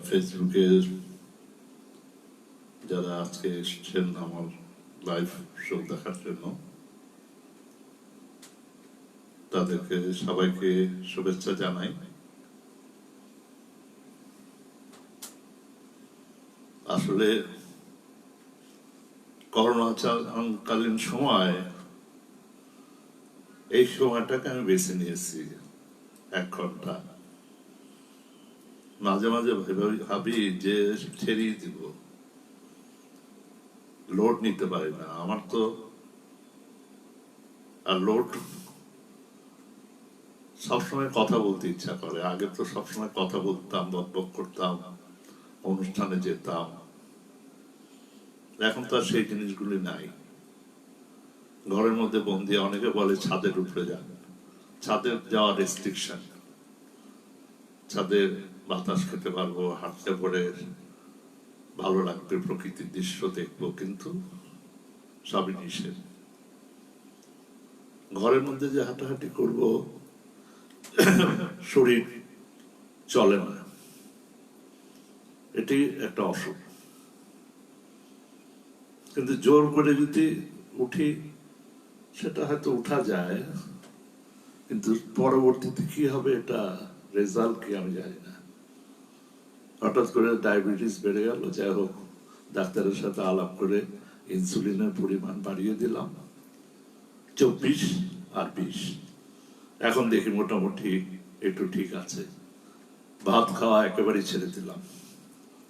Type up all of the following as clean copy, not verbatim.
ফেসবুকে যারা আজকে এসেছেন আমার লাইভ শো দেখার জন্য, তাদেরকে সবাইকে শুভেচ্ছা জানাই। আসলে করোনাকালীন সময় এই সময়টাকে আমি বেছে নিয়েছি 1 ঘন্টা। মাঝে মাঝে ভাবি যে ছেড়েই দিব, লোড নিতে পারি না। আমার তো আর লোড সবসময় কথা বলতে ইচ্ছা করে। আগে তো সবসময় কথা বলতাম, বকবক করতাম, অনুষ্ঠানে যেতাম। এখন তো আর সেই জিনিসগুলি নাই। ঘরের মধ্যে বন্দি। অনেকে বলে ছাদের উপরে যান, ছাদে যাওয়া রেস্ট্রিকশন। ছাদে বাতাস খেতে পারবো, হাঁটতে পরে ভালো লাগবে, প্রকৃতির দৃশ্য দেখবো, কিন্তু সবই নিষেধ। ঘরের মধ্যে যে হাঁটাহাঁটি করব, শরীর চলে না, এটি একটা অসুখ। কিন্তু জোর করে যদি উঠি, সেটা হয়তো উঠা যায়, কিন্তু পরবর্তীতে কি হবে, এটা রেজাল্ট কি আমি জানি না। হঠাৎ করে ডায়াবেটিস বেড়ে গেল, যাই হোক, ডাক্তারের সাথে আলাপ করে ইনসুলিনের পরিমাণ বাড়িয়ে দিলাম 24 আর 20। এখন দেখি মোটামুটি একটু ঠিক আছে। ভাত খাওয়া একেবারেই ছেড়ে দিলাম।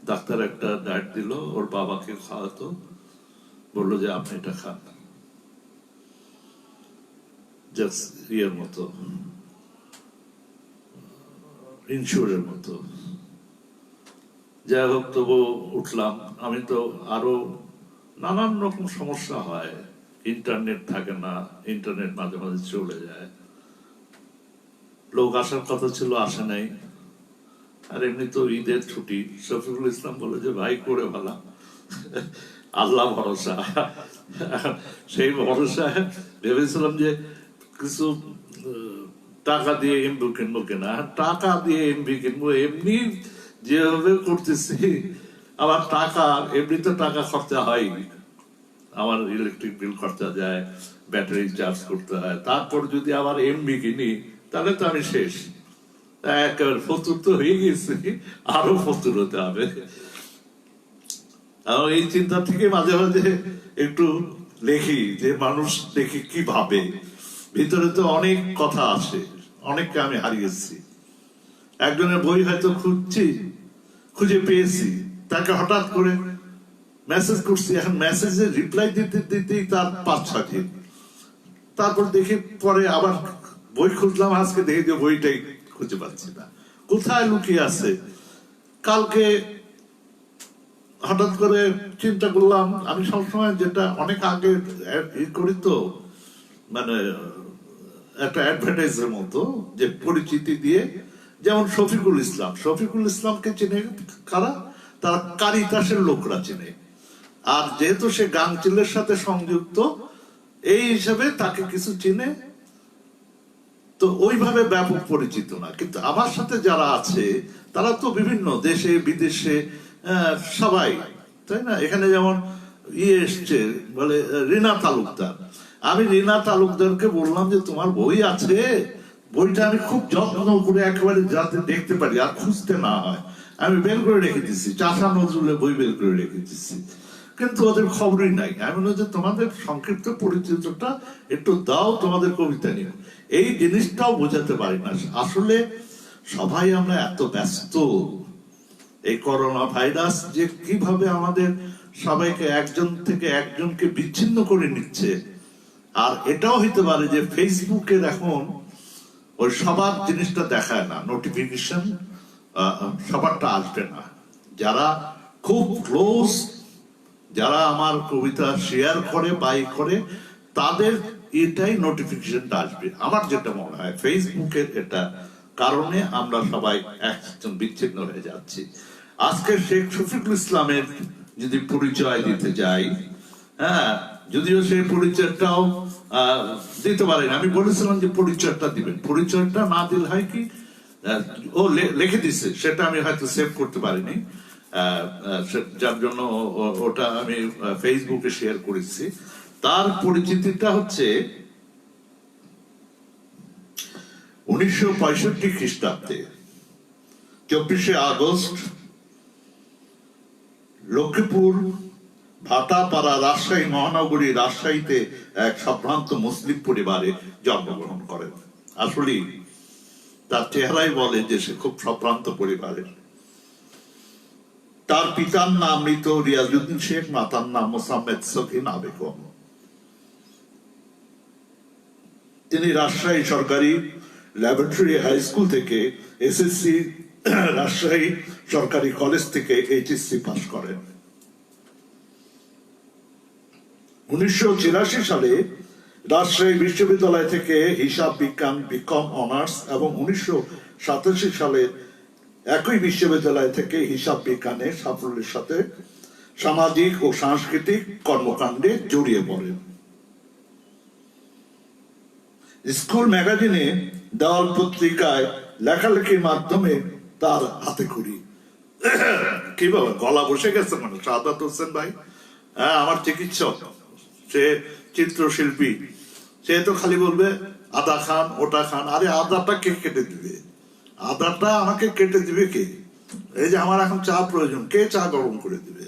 ডাক্তার একটা ডায়েট দিল, ওর বাবাকে খাওয়াতো, বললো যে আপনি এটা খান, জাস্ট ইয়ের মতো, ইনশিওরের মতো। যাই হোক, তবু উঠলাম। আমি তো আরো নানান রকম সমস্যা হয়, ইন্টারনেট থাকে না, ইন্টারনেট মাঝে মাঝে চলে যায়। লোক আসার কথা ছিল, আসে নাই। আর এমনি তো ঈদের ছুটি। শফিকুল ইসলাম বলে যে ভাই করে ভালা, আল্লাহ ভরসা। সেই ভরসা ভেবেছিলাম যে কিছু টাকা দিয়ে এমবি কিনবো কিনা। টাকা দিয়ে এমবি কিনবো, এমনি যেভাবে করতেছি, আবার টাকা এমনিতে টাকা খরচা হয়। আমার ইলেকট্রিক বিল খরচা যায়, ব্যাটারি চার্জ করতে হয়, তারপর যদি আবার এমবি কিনি, তাহলে তো আমি শেষ। একেবারে ফতুর তো হয়ে গেছি, আরো ফতুর হতে হবে। এই চিন্তা থেকে মাঝে মাঝে একটু লেখি, যে মানুষ দেখি কি ভাবে। ভিতরে তো অনেক কথা আসে, অনেককে আমি হারিয়েছি। একজনের বই হয়তো খুঁজে পেয়েছি, তাকে হঠাৎ করে মেসেজ করছি, এখন মেসেজে রিপ্লাই দিতে দিতেই তার 5-6 দিন। তারপর দেখি পরে আবার বই খুঁজলাম, আজকে দেখি যে বইটাই খুঁজে পাচ্ছি না, কোথায় লুকিয়ে আছে। কালকে হঠাৎ করে চিন্তা করলাম, আমি সবসময় যেটা অনেক আগে করি, তো মানে একটা অ্যাডভার্টাইজের মতো, যে পরিচিতি দিয়ে, যেমন শফিকুল ইসলামকে চিনে কারা? তারা কারিতাসের লোকরা চিনে। আর যেহেতু সে গাংচিলের সাথে সংযুক্ত, এই হিসাবে তাকে কিছু চিনে, তো ওইভাবে ব্যাপক পরিচিত না। কিন্তু আমার সাথে যারা আছে, তারা তো বিভিন্ন দেশে বিদেশে, সবাই, তাই না? এখানে যেমন এসছে, বলে রিনা তালুকদার। আমি রিনা তালুকদারকে বললাম যে তোমার বই আছে, বইটা আমি খুব যত্ন করে একেবারে যাতে দেখতে পারি আর খুঁজতে না হয়, আমি বের করে রেখে দিচ্ছি। চাষা নজরুলের বই বের করে রেখে দিচ্ছি, কিন্তু ওদের খবরই নাই। আমি বলি যে তোমাদের সংক্ষিপ্ত পরিচিতটা একটু দাও, তোমাদের কবিতা নিয়ে। এই জিনিসটাও বোঝাতে পারি না। আসলে সবাই আমরা এত ব্যস্ত, এই করোনা ভাইরাস যে কিভাবে আমাদের সবাইকে একজন থেকে একজনকে বিচ্ছিন্ন করে নিচ্ছে। আর এটাও হইতে পারে যে ফেসবুকের এখন ওই সবার জিনিসটা দেখায় না, নোটিফিকেশন সবারটা আসবে না। যারা খুব ক্লোজ, যারা আমার কবিতা শেয়ার করে, বাই করে, তাদের এটাই নোটিফিকেশনটা আসবে। আমার যেটা মনে হয় ফেসবুকের এটা কারণে আমরা সবাই একজন বিচ্ছিন্ন হয়ে যাচ্ছি। আজকে শেখ শফিকুল ইসলামের যদি পরিচয় দিতে যাই, হ্যাঁ, যদিও সেই পরিচয়টাও দিতে পারেন, আমি বলেছিলাম যে পরিচয়টা দিবেন। পরিচয়টা না দিলে হয় কি, ও লিখে দিছে, সেটা আমি হয়তো সেভ করতে পারিনি, যার জন্য ওটা আমি ফেসবুকে শেয়ার করেছি। তার পরিচিতিটা হচ্ছে 1965 খ্রিস্টাব্দে 24শে আগস্ট লক্ষ্মীপুর ভাটাপাড়া রাজশাহী মহানগরী রাজশাহীতে এক সম্ভ্রান্ত মুসলিম পরিবারে জন্মগ্রহণ করেন। আসলে তার চেহারাই বলে যে সে খুব সম্ভ্রান্ত পরিবারের। তার পিতার নাম মৃত রিয়াজউদ্দিন শেখ, মাতার নাম মোসাম্মেদ সকিনা বেগম। তিনি রাজশাহী সরকারি ল্যাবরেটরি হাই স্কুল থেকে এসএসসি, রাজশাহী সরকারি কলেজ থেকে এইচএসসি পাস করেন। 1983 সালে রাজশাহী বিশ্ববিদ্যালয় থেকে হিসাব বিজ্ঞান বিকম অনার্স এবং 1987 সালে একই বিশ্ববিদ্যালয় থেকে হিসাব বিজ্ঞানে সাফল্যের সাথে সামাজিক ও সাংস্কৃতিক কর্মকাণ্ডে জড়িয়ে পড়েন। স্কুল ম্যাগাজিনে, দেওয়াল পত্রিকায় লেখালেখির মাধ্যমে তার হাতে খড়ি। কি বাবা, গলা বসে গেছে মানে সাদাত হোসেন ভাই, হ্যাঁ আমার চিকিৎসক, সে চিত্রশিল্পী, সে তো খালি বলবে আদা খান ওটা খান। আরে আদাটা কে কেটে দিবে? আদাটা আমাকে কেটে দিবে কে? এই যে আমার এখন চা প্রয়োজন, কে চা গরম করে দিবে?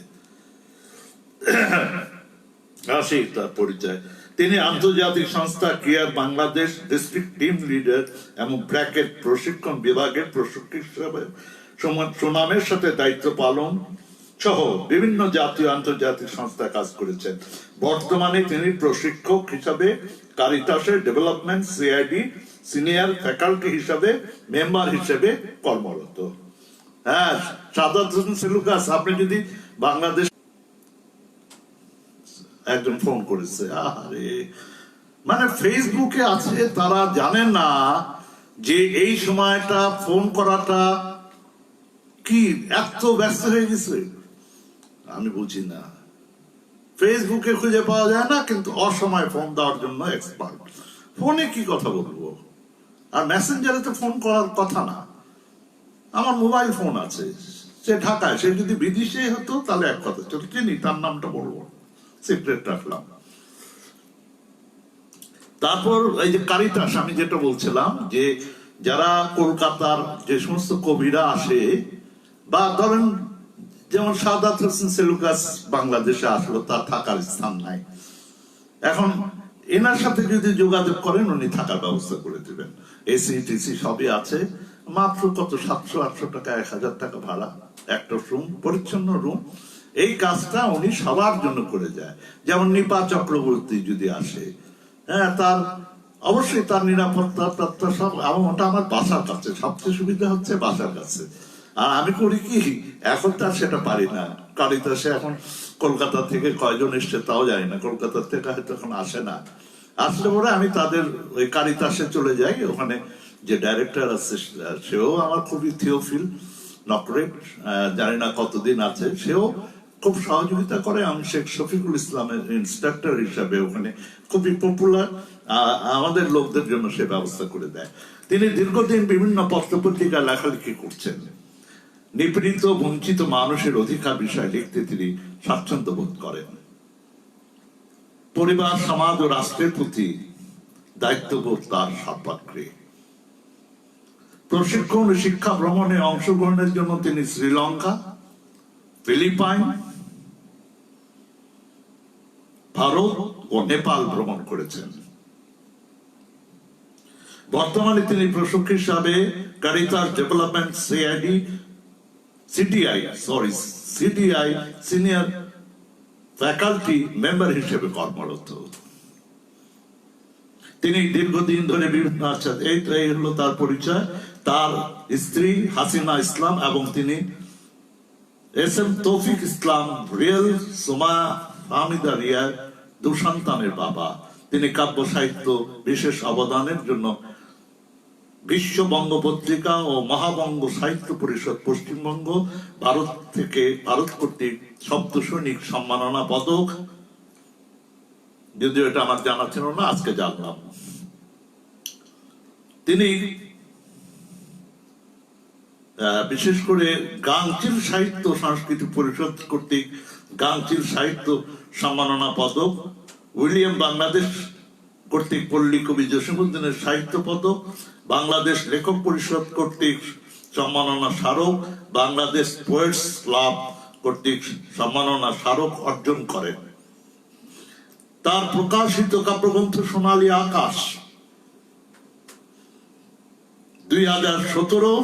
আসি তার পরিচয়। তিনি আন্তর্জাতিক সংস্থা care Bangladesh district team leader এবং ব্র্যাকেট প্রশিক্ষণ বিভাগের প্রশিক্ষক হিসেবে সুনামের সাথে দায়িত্ব পালন সহ বিভিন্ন জাতীয় আন্তর্জাতিক সংস্থায় কাজ করেছেন। বর্তমানে তিনি প্রশিক্ষক হিসাবে কারিতাসের ডেভেলপমেন্ট সিআইডি সিনিয়র ফ্যাকাল্টি হিসাবে মেম্বার হিসেবে কর্মরত। হ্যাঁ, সাদাত হোসেন সেলুকাস, আপনি যদি বাংলাদেশ, একজন ফোন করেছে, আরে মানে ফেসবুকে আছে, তারা জানেন না যে এই সময়টা ফোন করাটা কি এত ব্যস্ত হয়ে গেছে। আমি বুঝি না, ফেসবুকে খুঁজে পাওয়া যায় না, কিন্তু অসময় ফোন দেওয়ার জন্য এক্সপার্ট। ফোনে কি কথা বলবো, আর মেসেঞ্জারে তো ফোন করার কথা না। আমার মোবাইল ফোন আছে, সে ঢাকায়, সে যদি বিদেশে হতো তাহলে এক কথা, চল চিনি, তার নামটা বলবো, সিক্রেট রাখলাম। তারপর এই যে কারিতাস, আমি যেটা বলছিলাম যে যারা কলকাতার যে সমস্ত কবিরা আসে, বা ধরেন যেমন সাদাত হোসেন সেলুকাস বাংলাদেশে আসলো, তার থাকার স্থান নাই, এখন এনার সাথে যদি যোগাযোগ করেন উনি থাকার ব্যবস্থা করে দিবেন। এসি টিসি সবই আছে, মাত্র কত 700-800 টাকা, 1000 টাকা ভাড়া, একটা রুম, পরিচ্ছন্ন রুম। এই কাজটা উনি সবার জন্য করে যায়। যেমন নিপা চক্রবর্তী যদি আসে, হ্যাঁ, তার অবশ্যই তার নিরাপত্তা সব, ওটা আমার বাসার কাছে, সবচেয়ে সুবিধা হচ্ছে বাসার কাছে। আর আমি করি কি, এখন তার সেটা পারি না। কারিতাসে এখন কলকাতা থেকে কয়জন এসছে তাও জানি না, কলকাতা থেকে হয়তো এখন আসে না। আসলে পরে আমি তাদের ওই কারিতাসে চলে যাই, ওখানে যে ডাইরেক্টর আছে সেও আমার খুবই থিওফিল নকরেট, জানি না কতদিন আছে, সেও খুব সহযোগিতা করে। আমি শেখ শফিকুল ইসলামের ইন্সট্রাক্টর হিসাবে ওখানে খুবই পপুলার, আমাদের লোকদের জন্য সে ব্যবস্থা করে দেয়। তিনি দীর্ঘদিন বিভিন্ন পত্রপত্রিকা লেখালেখি করছেন। নিপীড়িত বঞ্চিত মানুষের অধিকার বিষয়ে লিখতে তিনি স্বাচ্ছন্দ্য বোধ করেন। পরিবার, সমাজ ও রাষ্ট্রের প্রতি দায়িত্ববোধ তার সর্বাগ্রে। প্রশিক্ষণ ও শিক্ষা ভ্রমণে অংশগ্রহণের জন্য তিনি শ্রীলঙ্কা, ফিলিপাইন, ভারত ও নেপাল ভ্রমণ করেছেন। বর্তমানে তিনি প্রশিক্ষক হিসাবে Caritas development CDI senior faculty member হিসেবে কর্মরত। তিনি দীর্ঘদিন ধরে বিভিন্ন, এই হলো তার পরিচয়। তার স্ত্রী হাসিনা ইসলাম এবং তিনি এস এম তৌফিক ইসলাম রিয়েল, সোমা হামিদা রিয়ার 2 সন্তানের বাবা। তিনি কাব্য সাহিত্য বিশেষ অবদানের জন্য বিশ্ববঙ্গ পত্রিকা ও মহাবঙ্গ সাহিত্য পরিষদ পশ্চিমবঙ্গ ভারত কর্তৃক সপ্তসৈনিক সম্মাননা পদক, যদিও এটা আমার জানা ছিল না, আজকে জানলাম। তিনি বিশেষ করে গাংচিল সাহিত্য সংস্কৃতি পরিষদ কর্তৃক গাংচিল সাহিত্য সম্মাননা পদক, উইলিয়াম বাংলাদেশ কর্তৃক পল্লী কবি জসীমউদ্দিনের সাহিত্য পদক, বাংলাদেশ লেখক পরিষদ কর্তৃক সম্মাননা স্মারক, বাংলাদেশ পোয়েটস ক্লাব কর্তৃক সম্মাননা স্মারক অর্জন করেন। তার প্রকাশিত কাব্যগ্রন্থ সোনালী আকাশ 2017,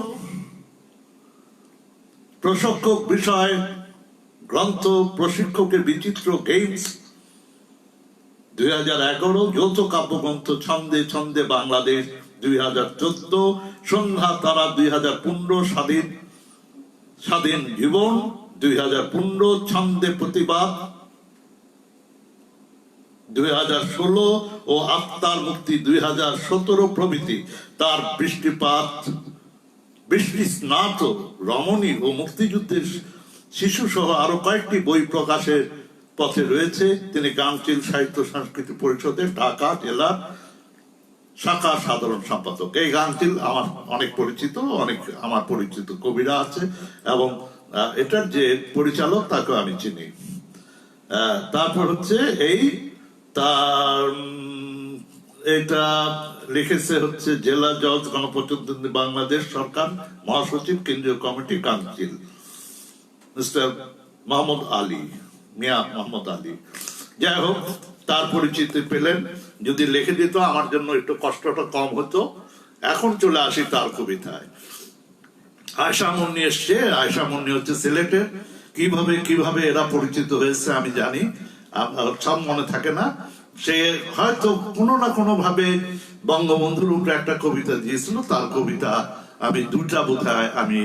প্রশিক্ষক বিষয় গ্রন্থ প্রশিক্ষকের বিচিত্র গেমস 2011, যৌথ কাব্যগ্রন্থ ছন্দে ছন্দে বাংলাদেশ 2014, সন্ধ্যা তারা 2015, স্বাধীন জীবন 2015, ছন্দে প্রতিবাদ 2016 ও আত্মার মুক্তি 2017 প্রভৃতি তার বৃষ্টি স্নাত রমণী ও মুক্তিযুদ্ধের শিশু সহ আরো কয়েকটি বই প্রকাশের পথে রয়েছে। তিনি গাংচিল সাহিত্য সংস্কৃতি পরিষদের ঢাকা জেলার শাখা সাধারণ সম্পাদক। এই গাংচিল আমার অনেক পরিচিত, অনেক আমার পরিচিত কবিরা আছে এবং এটার যে পরিচালক তাকে আমি চিনি। তারপর হচ্ছে এই তার এটা লিখেছে হচ্ছে জেলা জজ গণপ্রজাতন্ত্রী বাংলাদেশ সরকার মহাসচিব কেন্দ্রীয় কমিটি গাংচিল মিস্টার মোহাম্মদ আলী, মিয়া মোহাম্মদ আলী। যাই হোক, তার পরিচিতি পেলেন। যদি লিখে দিত আমার জন্য একটু কষ্টটা কম হতো। এখন চলে আসি তার কবিতায়। আয়শা মুন্নি এসছে। আয়শা মুন্নি হচ্ছে সিলেটের। কিভাবে এরা পরিচিত হয়েছে আমি জানি, সব মনে থাকে না। সে হয়তো কোনো না কোনো ভাবে বঙ্গবন্ধুর উপরে একটা কবিতা দিয়েছিল। তার কবিতা আমি দুটা বোধহয় আমি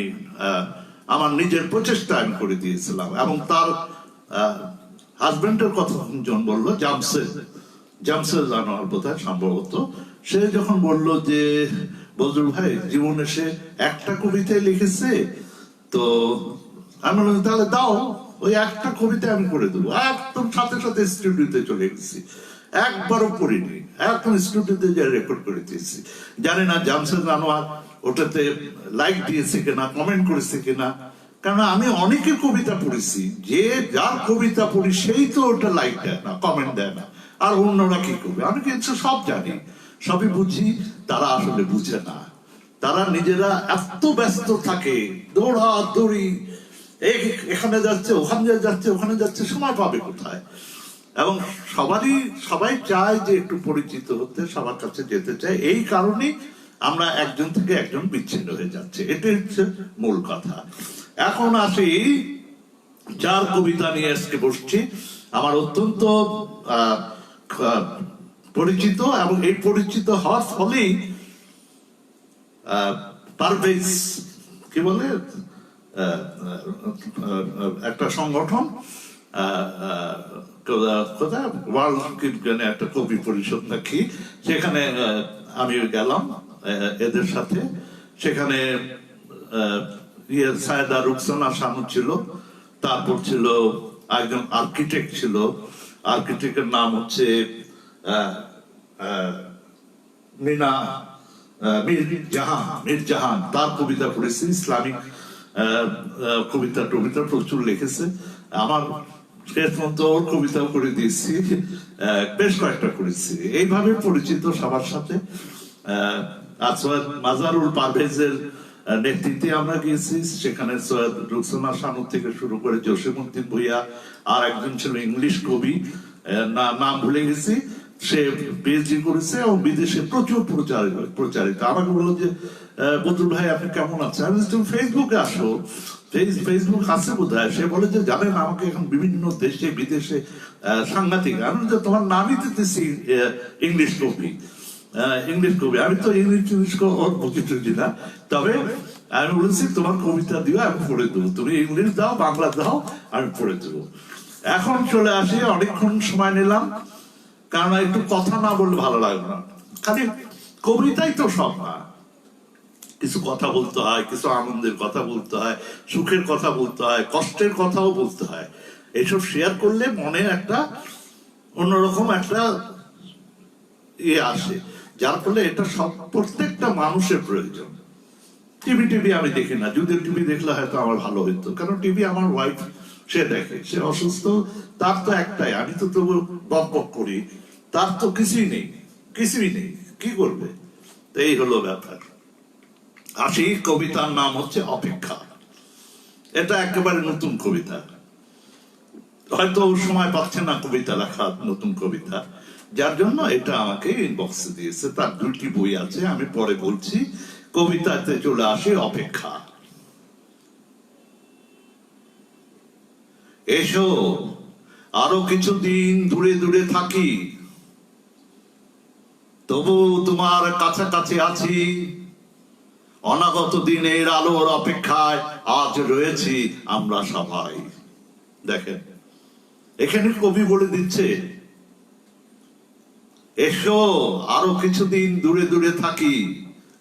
আমার নিজের প্রচেষ্টা আমি করে দিয়েছিলাম। এবং তার হাজবেন্ডের কথা যখন বললো, জামসেদ জানোয়ার বোধহয় সম্ভবত, সে যখন বলল যে বজরুল ভাই জীবনে সে একটা কবিতায় লিখেছে, তো আমি বললাম তাহলে দাও, ওই একটা কবিতা আমি করে দেবো। একদম সাথে সাথে স্টুডিওতে চলে গেছি, একবারও পড়িনি, একদম স্টুডিওতে যা রেকর্ড করে দিয়েছি। জানি না জামসেদ জানোয়ার ওটাতে লাইক দিয়েছে কিনা, কমেন্ট করেছে কিনা, কারণ আমি অনেকের কবিতা পড়েছি, যে যার কবিতা পড়ি সেই তো ওটা লাইক দেয় না, কমেন্ট দেয় না, আর অন্যরা কি করবে? আমি কিন্তু সব জানি, সবই বুঝি, তারা আসলে বুঝে না। তারা নিজেরা এত ব্যস্ত থাকে, দৌড়াদৌড়ি, এখানে যাচ্ছে, ওখানে যাচ্ছে, সময় পাবে কোথায়? এবং সবাই চায় যে একটু পরিচিত হতে, সবার কাছে যেতে চায়। এই কারণে আমরা একজন থেকে একজন বিচ্ছিন্ন হয়ে যাচ্ছে, এটাই হচ্ছে মূল কথা। এখন আসি যার কবিতা নিয়ে আজকে বসছি, আমার অত্যন্ত পরিচিত, এবং এই পরিচিত হওয়ার ফলেই পারভেজ কি বলে একটা সংগঠন, একটা কবি পরিষদ নাকি, সেখানে আমি গেলাম এদের সাথে। সেখানে সায়েদা রুকসানা শানু ছিল, তারপর ছিল একজন আর্কিটেক্ট ছিল, আর্কিটেক্টের নাম হচ্ছে মীর জাহান। তার কবিতা পড়েছি, ইসলামিক কবিতা টবিতা প্রচুর লিখেছে। আমার শেষ পর্যন্ত ওর কবিতাও করে দিয়েছি, বেশ কয়েকটা করেছি। এইভাবে পরিচিত সবার সাথে। সৈয়দ মাজারুল পারভেজের নেতৃত্বে আমরা গিয়েছি। সেখানে সৈয়দ রুকসানা শানু থেকে শুরু করে জসীমউদ্দিন ভূঁইয়া, আর একজন ছিল ইংলিশ কবি, নাম ভুলে গেছি, সে পিএইচডি করেছে এবং বিদেশে প্রচুর প্রচারিত। আমাকে বললো যে বদরুল ভাই আপনি কেমন আছেন? আমি তুমি ফেসবুকে আসো, ফেসবুক আছে বোধহয়। সে বলে যে জানেন আমাকে এখন বিভিন্ন দেশে বিদেশে সাংঘাতিক, আমি তোমার নামই দিতেছি ইংলিশ কবি। আমি তো ইংলিশ বুঝি না, তবে আমি বলেছি তোমার কবিতা দিও, আমি পড়ে দেবো, তুমি ইংলিশ দাও, বাংলা দাও, আমি পড়ে দেবো। এখন চলে আসি, অনেকক্ষণ সময় নিলাম, কারণ একটু কথা না বললে ভালো লাগবে না। খালি কবিতাই তো সব না, কিছু কথা বলতে হয়, কিছু আনন্দের কথা বলতে হয়, সুখের কথা বলতে হয়, কষ্টের কথাও বলতে হয়। এইসব শেয়ার করলে মনে একটা অন্যরকম একটা আসে, যার ফলে এটা প্রত্যেকটা মানুষের প্রয়োজন। টিভি টিভি আমি দেখি না, যদি টিভি দেখলে হয়তো আমার ভালো হইতো, কারণ টিভি আমার ওয়াইফ সে দেখে, সে অসুস্থ, তার তো একটাই, আমি তো তবু বক বক করি, তার তো কিছুই নেই, কিছুই নেই, কি করবে? তো এই হলো ব্যাপার। আসি, কবিতার নাম হচ্ছে অপেক্ষা। এটা একেবারে নতুন কবিতা, হয়তো সময় পাচ্ছে না কবিতা লেখা, নতুন কবিতা, যার জন্য এটা আমাকে ইনবক্সে দিয়েছে। তার 2টি বই আছে, আমি পরে বলছি। কবিতাতে চলে আসে অপেক্ষা। এসো আরো কিছুদিন দূরে দূরে থাকি, তবু তোমার কাছাকাছি আছি। অনাগত দিনের আলোর অপেক্ষায় আজ রয়েছি আমরা সবাই। দেখেন, এখানে কবি বলে দিচ্ছে, এসো আরো কিছুদিন দূরে দূরে থাকি।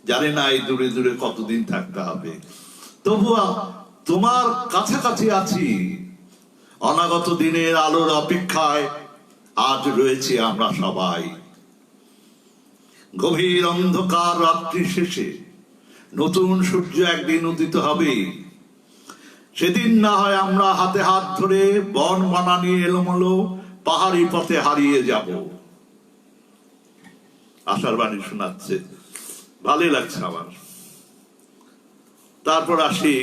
জানি না এই দূরে দূরে কতদিন থাকতে হবে, তবু তোমার কাছাকাছি আছি। অনাগত দিনের আলোর অপেক্ষায় আজ রয়েছি আমরা সবাই। গভীর অন্ধকার রাত্রি শেষে নতুন সূর্য একদিন উদিত হবে। সেদিন না হয় আমরা হাতে হাত ধরে বন বানানি এলোমেলো পাহাড়ি পথে হারিয়ে যাব। আশার বাণী শোনাচ্ছে, ভালোই লাগছে আমার। তারপর আসি,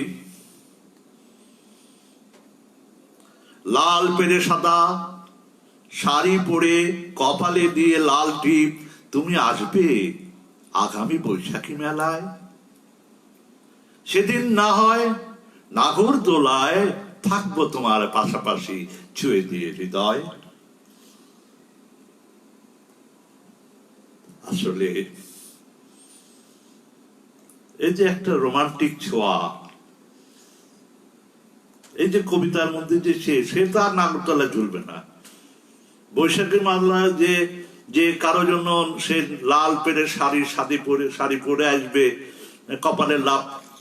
লাল পেরে সাদা শাড়ি পরে কপালে দিয়ে লাল টিপ, তুমি আসবে আগামী বৈশাখী মেলায়। সেদিন না হয় নাগর দোলায় থাকবো তোমার পাশাপাশি, ছুঁয়ে দিয়ে হৃদয়। আসলে এই যে একটা রোমান্টিক ছোঁয়া, এই যে কবিতার মধ্যে যে সে তার নাগরতলা ঝুলবে না। বৈশাখী মালা যে যে কারো জন্য সে লাল পেরে শাড়ি পরে আসবে, কপালে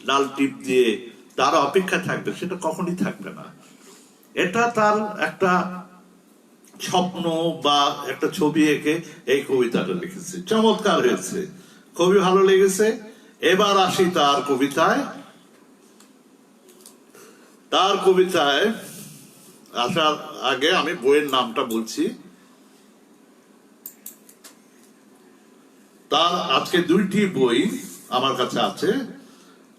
লাল টিপ দিয়ে তার অপেক্ষা থাকবে, সেটা কখনই থাকবে না। এটা তার একটা স্বপ্ন বা একটা ছবি এঁকে এই কবিতাটা লিখেছে, চমৎকার হয়েছে, খুবই ভালো লেগেছে। এবার আসি তার কবিতায়। তার কবিতায় আসার আগে আমি বইয়ের নামটা বলছি। তার আজকে 2টি বই আমার কাছে আছে।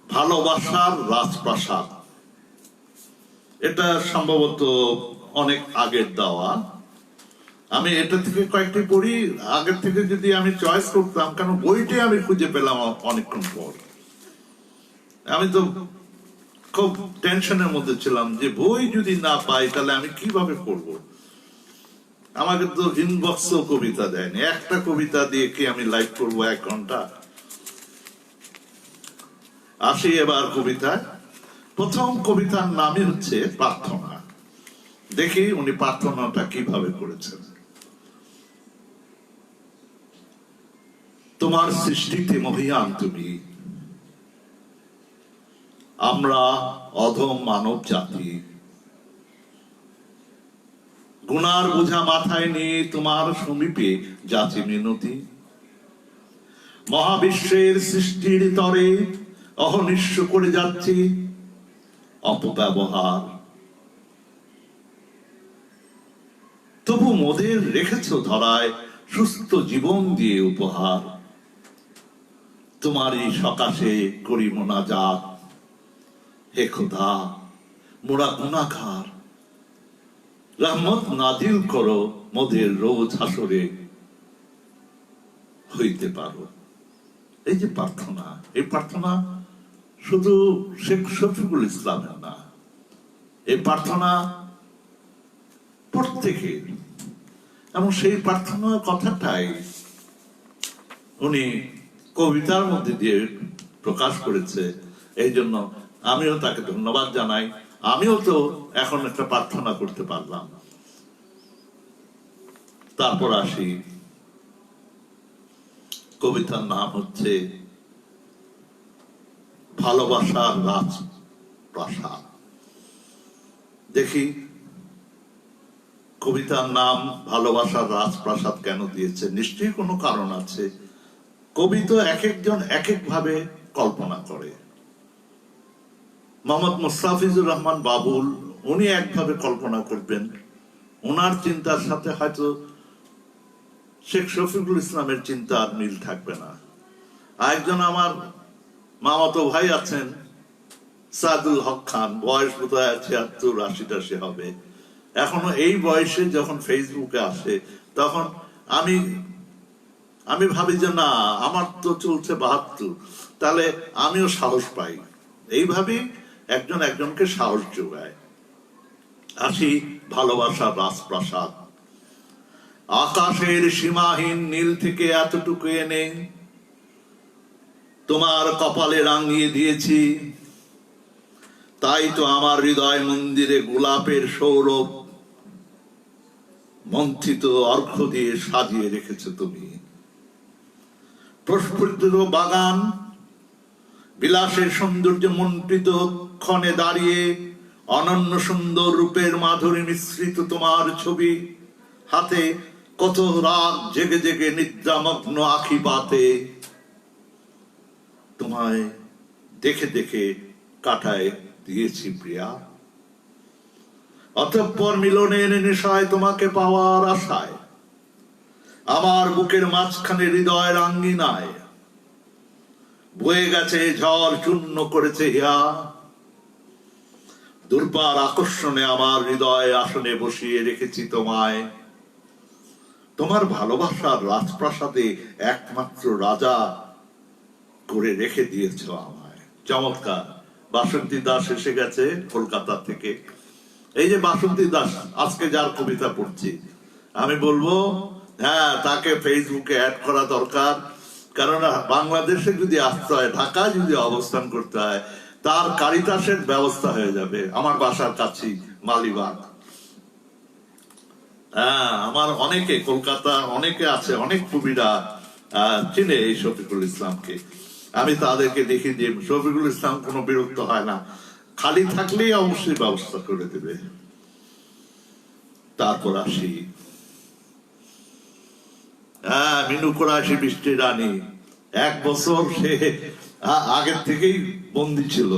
ভালোবাসার রাজপ্রাসাদ, এটা সম্ভবত অনেক আগের দেওয়া। আমি এটা থেকে কয়েকটি পড়ি, আগের থেকে যদি আমি চয়েস করতাম, কারণ বইটি আমি খুঁজে পেলাম অনেকক্ষণ পর। আমি তো খুব টেনশনের মধ্যে ছিলাম যে বই যদি না পাই তাহলে আমি কিভাবে পড়ব। আমাকে তো ইনবক্স কবিতা দেয়নি, একটা কবিতা দিয়ে কি আমি লাইভ করবো 1 ঘন্টা? আসি এবার কবিতায়। প্রথম কবিতার নামই হচ্ছে প্রার্থনা। দেখি উনি প্রার্থনাটা কিভাবে করেছেন। তোমার সৃষ্টিতে মহিয়ান তুমি, আমরা অধম মানব জাতি। গুনার বোঝা মাথায় নিয়ে তোমার সমীপে যাচি মিনতি। মহাবিশ্বের সৃষ্টির তরে অহনিশ্ব করে যাচ্ছি অপব্যবহার। তবু মোদের রেখেছ ধরায় সুস্থ জীবন দিয়ে উপহার। তোমারই সকাশে করি মোনাজাত, হে খোদা মোরা গুনাহগার। রহমত নাজিল করো মোদের রোজ হাসরে হইতে পারো। এই যে প্রার্থনা, এই প্রার্থনা শুধু শেখ শফিকুল ইসলামের না, এই প্রার্থনা প্রত্যেকের। এবং সেই প্রার্থনার কথাটাই উনি কবিতার মধ্যে দিয়ে প্রকাশ করেছে। এই জন্য আমিও তাকে ধন্যবাদ জানাই। আমিও তো এখন একটা প্রার্থনা করতে পারলাম। তারপর আসি, কবিতার নাম হচ্ছে ভালোবাসার রাজপ্রাসাদ। দেখি কবিতার নাম ভালোবাসার রাজপ্রাসাদ কেন দিয়েছে? নিশ্চয়ই কোনো কারণ আছে। কবি তো এক একজন এক এক ভাবে কল্পনা করে। মোহাম্মদ মুস্তাফিজুর রহমান বাবুল, উনি একভাবে কল্পনা করবেন, ওনার চিন্তার সাথে হয়তো শেখ শফিকুল ইসলামের চিন্তার মিল থাকবে না। আরেকজন আমার মামাতো ভাই আছেন সাদুল হক খান, বয়স বোধহয় ৭৬-৮০ হবে। এখনো এই বয়সে যখন ফেসবুকে আসে তখন আমি ভাবি যে না, আমার তো চলছে ৭২, তাহলে আমিও সাহস পাই। এইভাবে একজন একজনকে সাহস যোগায়। আসি ভালোবাসার রাজপ্রাসাদ। আকাশের সীমাহীন নীল থেকে এতটুকু এনে তোমার কপালে রাঙিয়ে দিয়েছি, তাই তো আমার হৃদয় মন্দিরে গোলাপের সৌরভ মন্থিত অর্ঘ্য দিয়ে সাজিয়ে রেখেছো তুমি। প্রস্ফুটিত বাগান বিলাসের সৌন্দর্য মন্ত্রিত ক্ষণে দাঁড়িয়ে অনন্য সুন্দর রূপের মাধুরী মিশ্রিত তোমার ছবি, হাতে কত রাত জেগে জেগে নিদ্রামগ্ন আখি পাতে তোমায় দেখে দেখে কাটায় দিয়েছি প্রিয়া। অতঃপর মিলনের নেশায় তোমাকে পাওয়ার আশায় আমার বুকের মাঝখানে হৃদয়ের আঙ্গিনায় বয়ে গেছে ঝড়, চূর্ণ করেছে হিয়া। দুর্বার আকর্ষণে আমার হৃদয় আসনে বসিয়ে রেখেছি তোমায়। তোমার ভালোবাসার রাজপ্রাসাদে একমাত্র রাজা করে রেখে দিয়েছ আমায়। চমৎকার। বাসন্তী দাস এসে গেছে কলকাতা থেকে। এই যে বাসন্তী দাস আজকে যার কবিতা পড়ছি, আমি বলবো হ্যাঁ, তাকে ফেসবুকে অ্যাড করা দরকার। কারণ বাংলাদেশে যদি আসতে হয়, ঢাকায় যদি অবস্থান করতে হয়, তার কারিতাসের ব্যবস্থা হয়ে যাবে। আমার বাসার কাছেই মালিবাগ। হ্যাঁ, আমার অনেকে কলকাতা অনেকে আছে, অনেক কবিরা চিনে এই শফিকুল ইসলামকে। আমি তাদেরকে দেখি যে শফিকুল ইসলাম কোনো বিরক্ত হয় না, খালি থাকলেই অবশ্যই ব্যবস্থা করে দেবে। তারপর আসি মিনু কোরাসি, বৃষ্টি রানী। 1 বছর সে আগের থেকেই বন্দী ছিল।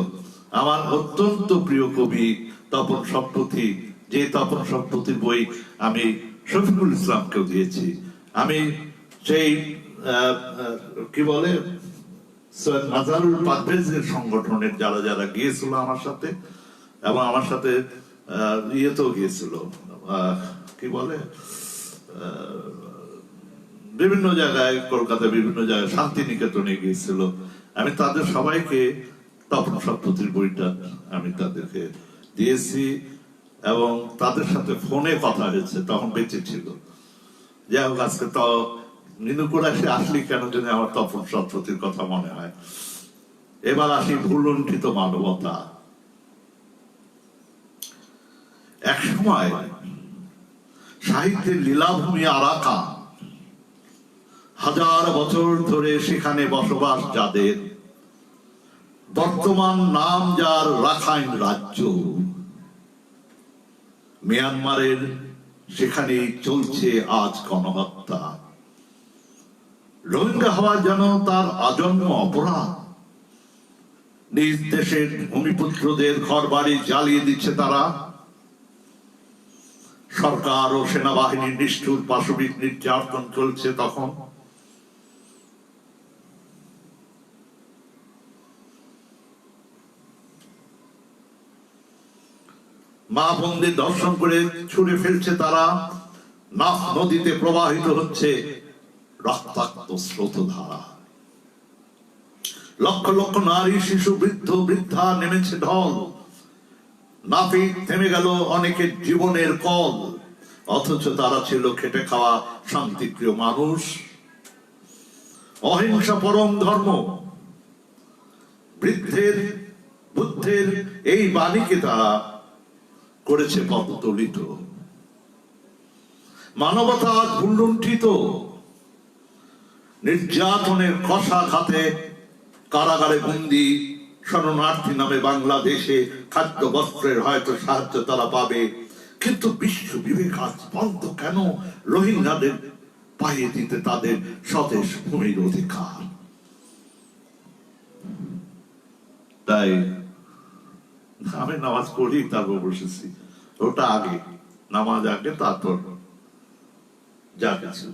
আমার অত্যন্ত প্রিয় কবি তপন সম্প্রতি, যে তপন সম্প্রতির বই আমি শফিকুল ইসলামকেও দিয়েছি। আমি সেই কি বলে মাজারুল পারভেজের সংগঠনের যারা যারা গিয়েছিল আমার সাথে, এবং আমার সাথে ইয়েতেও গিয়েছিল, কি বলে বিভিন্ন জায়গায়, কলকাতা বিভিন্ন জায়গায় শান্তিনিকেতনে গিয়েছিল, আমি তাদের সবাইকে তপন সম্প্রতির বইটা আমি তাদেরকে দিয়েছি এবং তাদের সাথে ফোনে কথা হয়েছে, তখন বেঁচে ছিল। যাই হোক, আজকে তো মিনু কোরাসি আসলি কেন জানি আমার তপন সম্প্রতির কথা মনে হয়। এবার আসি ভুলুণ্ঠিত মানবতা। এক সময় সাহিত্যের লীলাভূমি আরাকান, 1000 বছর ধরে সেখানে বসবাস যাদের, বর্তমান নাম যার রাখাইন রাজ্য, মিয়ানমারের সেখানে চলছে আজ গণহত্যা। রোহিঙ্গা হওয়া যেন তার আজন্ম অপরাধ। নিজ দেশের ভূমিপুত্রদের ঘর বাড়ি জ্বালিয়ে দিচ্ছে তারা। সরকার ও সেনাবাহিনীর নিষ্ঠুর পাশবিক নির্যাতন চলছে তখন। মা বোনদের দর্শন করে ছুড়ে ফেলছে তারা। নাফ নদীতে প্রবাহিত হচ্ছে রক্তাক্ত স্রোতধারা। লক্ষ লক্ষ নারী, শিশু, বৃদ্ধ, বৃদ্ধা নেমেছে ঢল। নাফিক থেমে গেল অনেকের জীবনের কল, অথচ তারা ছিল খেটে খাওয়া শান্তিপ্রিয় মানুষ। অহিংসা পরম ধর্ম, বৃদ্ধের বুদ্ধের এই বাণীকে তারা করেছে পদতলিত। মানবতা ভুলুণ্ঠিত, নির্যাতনের কষাঘাতে কারাগারে বন্দী শরণার্থী নামে বাংলাদেশে খাদ্য বস্ত্রের হয়তো সাহায্য তারা পাবে, কিন্তু বিশ্ব বিবেক আজ বন্ধ কেন রোহিঙ্গাদের পাইয়ে দিতে তাদের স্বদেশ ভূমির অধিকার? তাই সময় নামাজ পড়ি তারপর বসেছি, ওটা আগে, নামাজ আগে, তারপর যা কিছু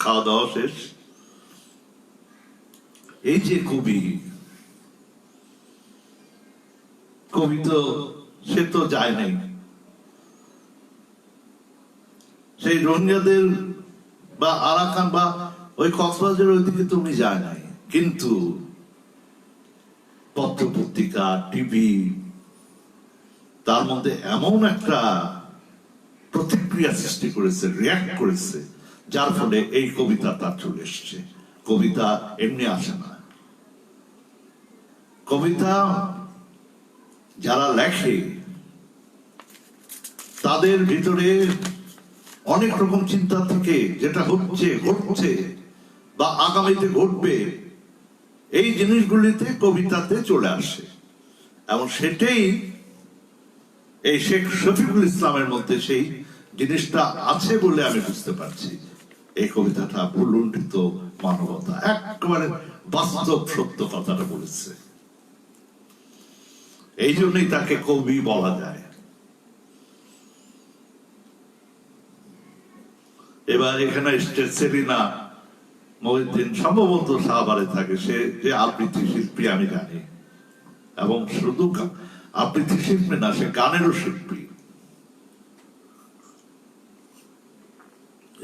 খাওয়া দাওয়া শেষ। এই যে কবি, কবি তো সে তো যায় নাই, সেই রোহিঙ্গাদের বা আরাকান বা ওই কক্সবাজারের ওইদিকে তুমি যায় নাই, কিন্তু পত্র পত্রিকা, টিভি, তার মধ্যে এমন একটা প্রতিক্রিয়া সৃষ্টি করেছে, রিয়াক্ট করেছে, যার ফলে এই কবিতা তার চলে এসছে। কবিতা এমনি আসে না। কবিতা যারা লেখে তাদের ভিতরে অনেক রকম চিন্তা থেকে, যেটা হচ্ছে, ঘটছে বা আগামীতে ঘটবে, এই জিনিসগুলিতে কবিতাতে চলে আসে। এবং সেটাই এই শেখ শফিকুল ইসলামের মধ্যে সেই জিনিসটা আছে বলে আমি বুঝতে পারছি। এই কবিতাটা ভুলুণ্ঠিত মানবতা, একেবারে বাস্তব সত্য কথাটা বলেছে। এই জন্যই তাকে কবি বলা যায়। এবার এখানে সেলিনা মহিউদ্দিন সম্ভবত শাহবারে থাকে, সে যে আবৃত্তি শিল্পী আমি জানি, এবং শুধু আবৃত্তি শিল্পী না, সে গানেরও শিল্পী।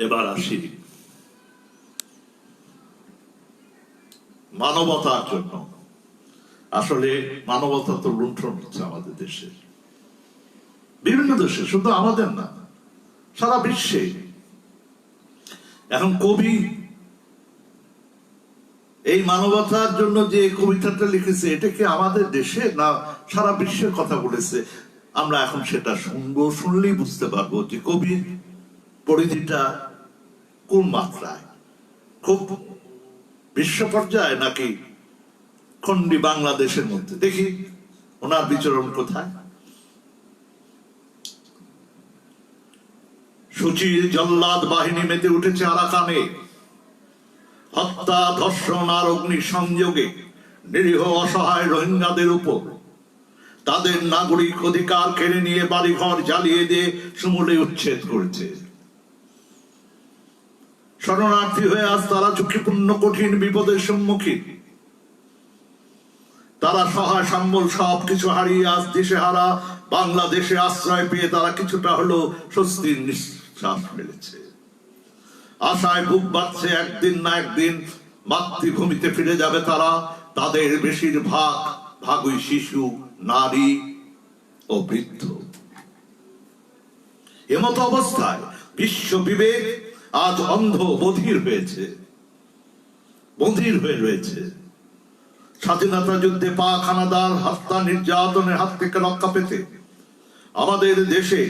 এবার আসি মানবতার জন্য। আসলে মানবতা তো লুণ্ঠন হচ্ছে আমাদের দেশে, বিভিন্ন দেশে, শুধু আমাদের না, সারা বিশ্বে। এখন কবি এই মানবতার জন্য যে কবিতাটা লিখেছে, এটা কি আমাদের দেশে না সারা বিশ্বের কথা বলেছে? আমরা এখন সেটা শুনবো, শুনলেই বুঝতে পারবো যে কবির পরিধিটা কোন মাত্রায়, খুব বিশ্ব পর্যায়ে নাকি খন্ডি বাংলাদেশের মধ্যে। দেখি ওনার বিচরণ কোথায়। সূচির জল্লাদ বাহিনী মেতে উঠেছে আরাকানে, হত্যা, ধর্ষণ আর অগ্নি সংযোগে নিরীহ অসহায় রোহিঙ্গাদের উপর। তাদের নাগরিক অধিকার কেড়ে নিয়ে বাড়িঘর জ্বালিয়ে দিয়ে সমূলে উচ্ছেদ করেছে। শরণার্থী হয়ে আজ তারা ঝুঁকিপূর্ণ কঠিন বিপদের সম্মুখীন। তারা সহায় সম্বল সবকিছু হারিয়ে আজ দিশেহারা বাংলাদেশে আশ্রয় পেয়ে তারা কিছুটা হলো স্বস্তির নিঃশ্বাস ফেলেছে। আশায় বুক বাঁধছে, একদিন না একদিন মাতৃভূমিতে ফিরে যাবে তারা। তাদের ভাগই শিশু, নারী ও বৃদ্ধ। এমত অবস্থায় বিশ্ব বিবেক আজ অন্ধ, বধির হয়ে রয়েছে। স্বাধীনতা যুদ্ধে পাক হানাদার হত্যা নির্যাতনের হাত থেকে রক্ষা পেতে আমাদের দেশে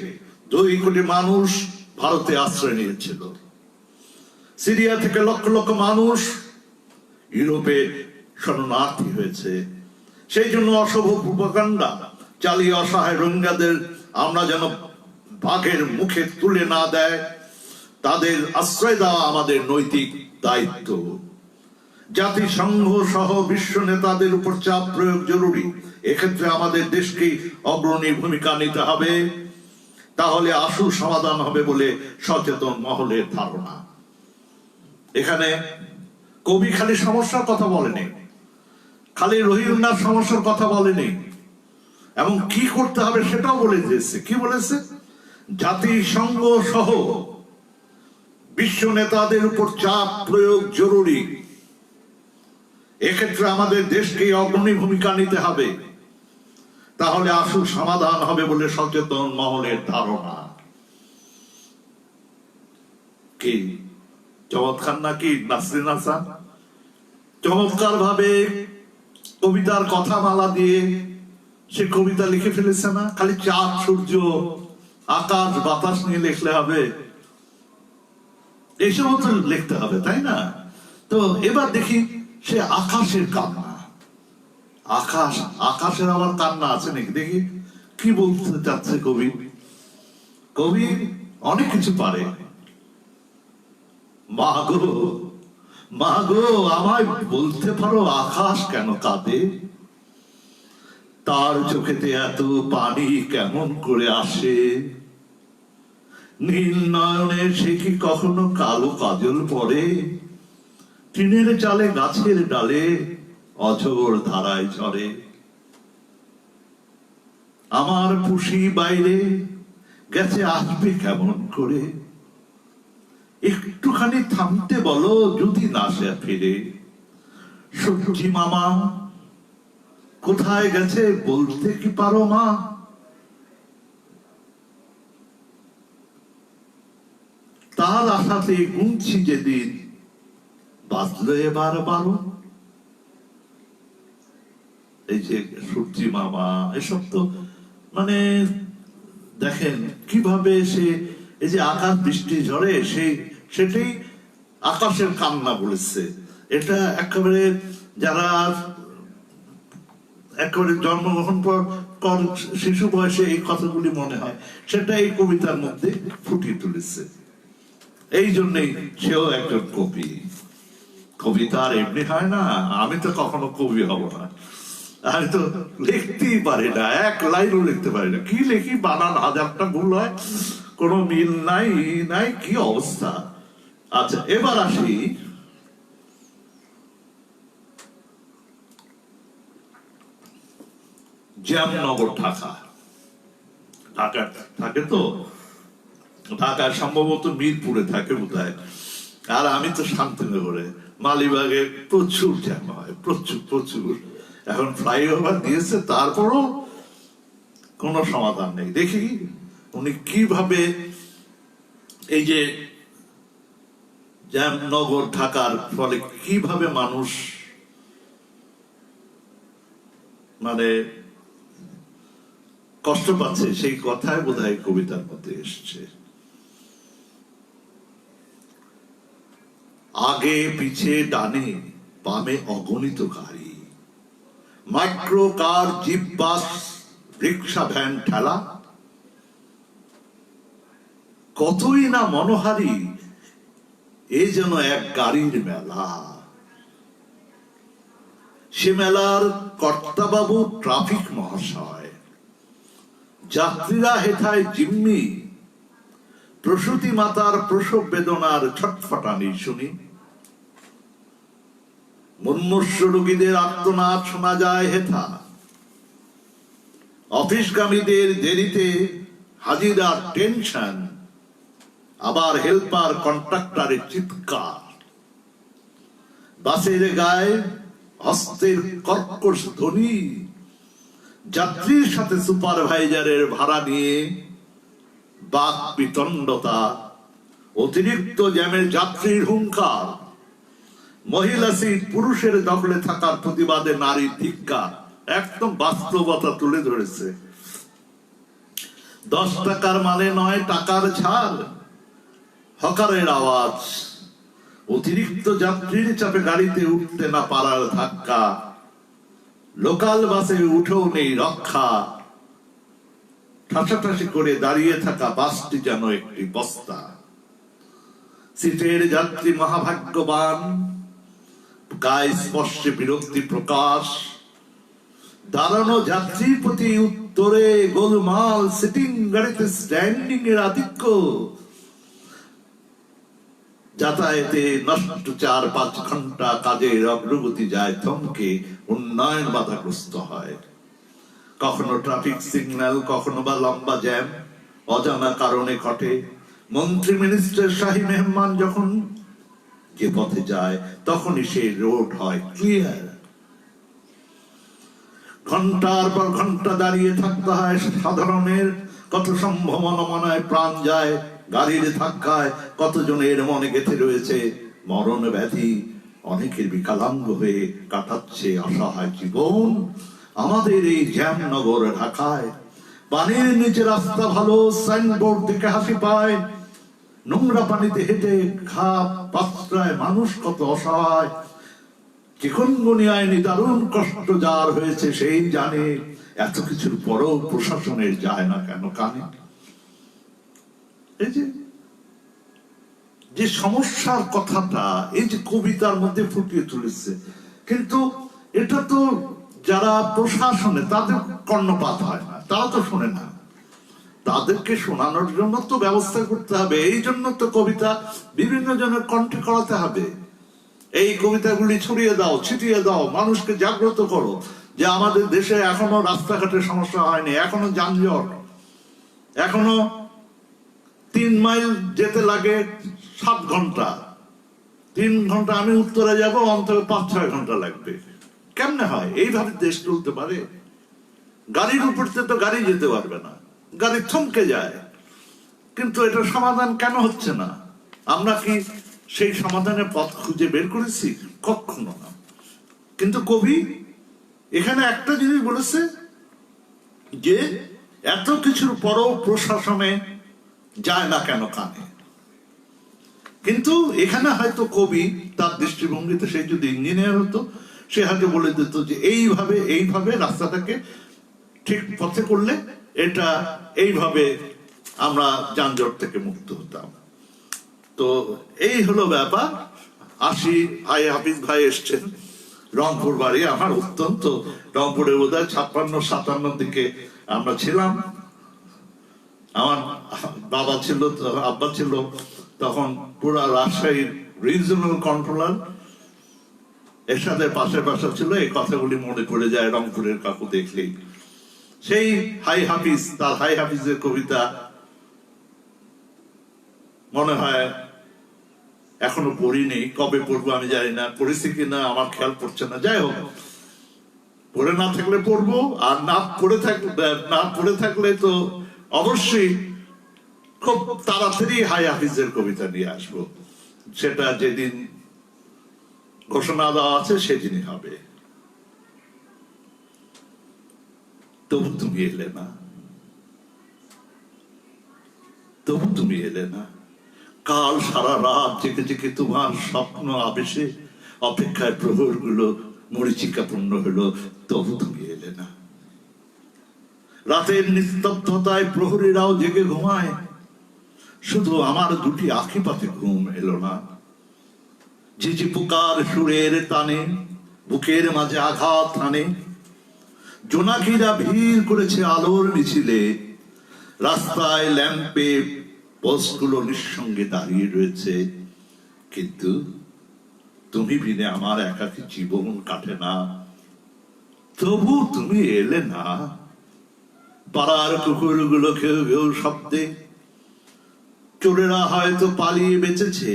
2 কোটি মানুষ ভারতে আশ্রয় নিয়েছিল। সিরিয়া থেকে লক্ষ লক্ষ মানুষ ইউরোপে শরণার্থী হয়েছে। সেই জন্য অশুভ প্রপাগান্ডা চালিয়ে অসহায় রোহিঙ্গাদের আমরা যেন বাঘের মুখে তুলে না দেয়, তাদের আশ্রয় দেওয়া আমাদের নৈতিক দায়িত্ব। জাতিসংঘ সহ বিশ্ব নেতাদের উপর চাপ প্রয়োগ জরুরি। এক্ষেত্রে আমাদের দেশকে অগ্রণী ভূমিকা নিতে হবে, তাহলে আশু সমাধান হবে বলে সচেতন মহলের ধারণা। এখানে কবি খালি সমস্যার কথা বলেনি, খালি রোহিঙ্গার সমস্যার কথা বলেনি, এবং কি করতে হবে সেটাও বলে দিয়েছে। কি বলেছে? জাতিসংঘ সহ বিশ্ব নেতাদের উপর চাপ প্রয়োগ জরুরি। এক্ষেত্রে আমাদের দেশকে অগ্রণী ভূমিকা নিতে হবে, তাহলে আসল সমাধান হবে বলে সচেতন মহলের ধারণা। কি চমৎকার নাকি নাসরিন হাসান? চমৎকার ভাবে কবিতার কথা মালা দিয়ে সে কবিতা লিখে ফেলেছে না? খালি চাঁদ, সূর্য, আকাশ, বাতাস নিয়ে লিখলে হবে? এইসব তো লিখতে হবে, তাই না? তো এবার দেখি সে আকাশের কান্না। আকাশের আবার কান্না আছে নাকি? দেখি কি বলতে চাচ্ছে কবি। কবি অনেক কিছু পারে। মা গো আমায় বলতে পারো আকাশ কেন কাঁদে? তার চোখেতে এত পানি কেমন করে আসে, নীল নয়নে সে কি কখনো কালো কাজল পড়ে, টিনের চালে গাছের ডালে অঝোর ধারায় ঝরে। আমার পুষি বাইরে গেছে আসবে কেমন করে, একটুখানি থামতে বলো যদি না সে ফিরে। সূর্যি মামা কোথায় গেছে বলতে কি পারো মা? তার আশাতে গুনছি যেদিন বাজলো এবার 12। এই যে সূর্যি মামা, এসব তো মানে দেখেন কিভাবে সে এই যে আকাশ বৃষ্টি ঝরে সেটাই আকাশের কান্না বলেছে। এটা একেবারে যারা একেবারে জন্মগ্রহণ পর শিশু বয়সে এই কথাগুলি মনে হয়, সেটা এই কবিতার মধ্যে ফুটিয়ে তুলেছে। এই জন্যই সেও একজন কবি। কবিতা আর এমনি হয় না। আমি তো কখনো কবি হব না, আমি তো লিখতেই পারি না, এক লাইনও লিখতে পারি না। কি লিখি, বানান হাজারটা ভুল হয়, কোনো মিল নাই নাই, কি অবস্থা। আচ্ছা, এবার আসি জামনগর, ঢাকা। ঢাকা থাকে তো, ঢাকায় সম্ভবত মিরপুরে থাকে বোধহয়। আর আমি তো শান্তিনগরে, মালিবাগে প্রচুর জ্যাম হয়, প্রচুর প্রচুর। এখন ফ্লাইওভার দিয়েছে, তারপরও কোনো সমাধান নেই। দেখি উনি কিভাবে এই যে জামনগর ঢাকার ফলে কিভাবে মানুষ মানে কষ্ট পাচ্ছে, সেই কথাই বোধহয় কবিতার মধ্যে এসছে। আগে পিছে ডানে বামে অগণিত গাড়ি, মাইক্রো কার, জিপ, বাস, রিক্সা, ভ্যান, ঠেলা, কতই না মনোহারী এ যেন এক গাড়ির মেলা। সে মেলার কর্তাবাবু ট্রাফিক মহাশয়, যাত্রীরা হেথায় জিম্মি, প্রসূতি মাতার প্রসব বেদনার ছটফটানি শুনি। মুমূর্ষু রোগীদের আর্তনাদ শোনা যায় হেথা, অফিসগামীদের দেরিতে হাজিরার টেনশন, আবার হেল্পার কন্ট্রাক্টরের চিৎকার। বাসের গায়ে হস্তের কর্কশ ধ্বনি, যাত্রীর সাথে সুপারভাইজারের ভাড়া নিয়ে বাক বিতণ্ডতা, অতিরিক্ত জ্যামের যাত্রীর হুঙ্কার, মহিলা সিট পুরুষের দখলে থাকার প্রতিবাদে নারীর ধিক্কার। একদম বাস্তবতা তুলে ধরেছে। 10 টাকার মানে নয় টাকার ছাড়, হকারের আওয়াজ, অতিরিক্ত যাত্রীর চাপে গাড়িতে উঠতে না পারার ধাক্কা, লোকাল বাসে উঠেও নেই রক্ষা, ঠাসাঠাসি করে দাঁড়িয়ে থাকা বাসটি যেন একটি বস্তা। সিটের যাত্রী মহাভাগ্যবান, গায়ে স্পর্শে বিরক্তি প্রকাশ, দাঁড়ানো যাত্রীর প্রতি উত্তরে গোলমাল, সিটিং গাড়িতে স্ট্যান্ডিং এর আধিক্য, যাতায়াতে নষ্ট 4-5 ঘন্টা, কাজের অগ্রগতি যায় থমকে, উন্নয়ন বাধাগ্রস্ত হয়। কখনো ট্রাফিক সিগন্যাল, কখনো বা লম্বা জ্যাম অজানা কারণে ঘটে। মন্ত্রী মিনিস্টার শাহী মেহমান যখন যে পথে যায়, তখনই সেই রোড হয় ক্লিয়ার। ঘন্টার পর ঘন্টা দাঁড়িয়ে থাকতে হয় সাধারণের, কত সম্ভাবনা মনায় প্রাণ যায় গাড়ির ধাক্কায়, কতজনের মনে গেঁথে রয়েছে মরণ ব্যাধি, অনেকের বিকলাঙ্গ হয়ে কাটাচ্ছে অসহায় জীবন আমাদের এই জামনগর ঢাকায়। পানির নিচে রাস্তা ভালো, সাইনবোর্ড থেকে হাসি পায়, নোংরা পানিতে হেঁটে ঘাপ পাত্রায় মানুষ কত অসহায়। চিকনগুনিয়ায় নিদারুণ কষ্ট যার হয়েছে সেই জানে, এত কিছুর পরও প্রশাসনের যায় না কেন কানে। এই যে সমস্যার কথাটা এই যে কবিতার মধ্যে ফুটিয়ে তুলেছে, কিন্তু এটা তো যারা প্রশাসনে তাদের কর্ণপাত হয় না, তারা তো শোনে না। তাদেরকে শোনানোর জন্য তো ব্যবস্থা করতে হবে, এই জন্য তো কবিতা বিভিন্ন জনের কণ্ঠে করাতে হবে। এই কবিতাগুলি ছড়িয়ে দাও, ছিটিয়ে দাও, মানুষকে জাগ্রত করো যে আমাদের দেশে এখনো রাস্তাঘাটের সমস্যা হয়নি, এখনো যানজট, এখনো 3 মাইল যেতে লাগে 7 ঘন্টা, 3 ঘন্টা আমি উত্তরে যাব, অন্তত 5-6 ঘন্টা লাগবে। কেমনে হয়? এইভাবে দেশ চলতে পারে? গাড়ির উপর তো গাড়ি যেতে পারবে না, গাড়ি থমকে যায়। কিন্তু এটা সমাধান কেন হচ্ছে না? আমরা কি সেই সমাধানের পথ খুঁজে বের করেছি? কখনো না। কিন্তু কবি এখানে একটা জিনিস বলেছে যে এত কিছুর পরও প্রশাসনে যায় না কেন কানে। কিন্তু এখানে হয়তো কবি তার দৃষ্টিভঙ্গিতে, সে যদি ইঞ্জিনিয়ার হতো, সে হয়তো বলে দিত যে এইভাবে রাস্তাটাকে ঠিক পথে করলে এটা এইভাবে আমরা যানজট থেকে মুক্ত হতাম। তো এই হলো ব্যাপার। আসি, ভাই হাফিজ ভাই এসছেন, রংপুর বাড়ি আমার, অত্যন্ত রংপুরে বোধহয় 56-57 দিকে আমরা ছিলাম। আমার বাবা ছিল, আব্বা ছিল তখন পুরা রাজশাহীর রিজনাল কন্ট্রোলার, এর সাথে পাশে পাশে ছিল। এই কথাগুলি মনে পড়ে যায় রংপুরের কাকু দেখলেই। সেই হাই হাফিজ, তার হাই হাফিজের কবিতা মনে হয় এখনো পড়িনি, কবে পড়বো আমি জানি না, পড়েছি কিনা আমার খেয়াল পড়ছে না। যাই হোক, পড়ে না থাকলে পড়বো, আর না পড়ে থাকলে তো অবশ্যই খুব তাড়াতাড়ি হাই হাফিজের কবিতা নিয়ে আসবো। সেটা যেদিন ঘোষণা দেওয়া আছে সেদিনই হবে। তবু তুমি এলে না, তবু তুমি এলে না। কাল সারা রাত জেগে জেগে তোমার স্বপ্ন আবেশে অপেক্ষায় প্রহর গুলো মরিচিকাপূর্ণ হলো, তবু তুমি এলে না। রাতের নিস্তব্ধতায় প্রহরীরাও জেগে ঘুমায়, শুধু আমার দুটি আঁখি পাতে ঘুম এলো না। ঝিঝি পোকার সুরের টানে বুকের মাঝে আঘাত টানে, জোনাকিরা ভিড় করেছে আলোর মিছিলে, রাস্তায় ল্যাম্পে পোস্টগুলো নিঃসঙ্গে দাঁড়িয়ে রয়েছে। কিন্তু তুমি বিনে আমার একাকী জীবন কাটে না, তবু তুমি এলে না। পাড়ার কুকুরগুলো ঘেউ ঘেউ শব্দে, চোরেরা হয়তো পালিয়ে বেঁচেছে,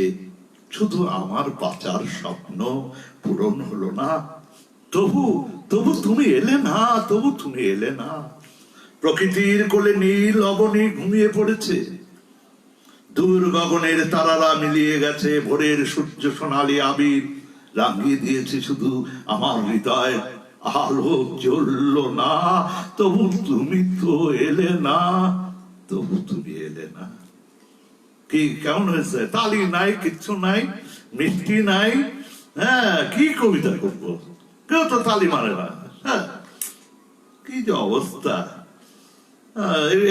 শুধু আমার বাঁচার স্বপ্ন পূরণ হলো না। তবু তুমি এলে না, তবু তুমি এলে না। প্রকৃতির কোলে নীল অবনী ঘুমিয়ে পড়েছে, দূর গগনের তারারা মিলিয়ে গেছে, ভোরের সূর্য সোনালী আবির রাঙিয়ে দিয়েছে, শুধু আমার হৃদয় আলো জ্বলল না। তবু তুমি তো এলে না, তবু তুমি এলে না। কি কেমন হয়েছে? তালি নাই, কিচ্ছু নাই, মিষ্টি নাই। হ্যাঁ, কি কবিতা করবো? কেউ তো তালি মারে না। হ্যাঁ, কি যে অবস্থা!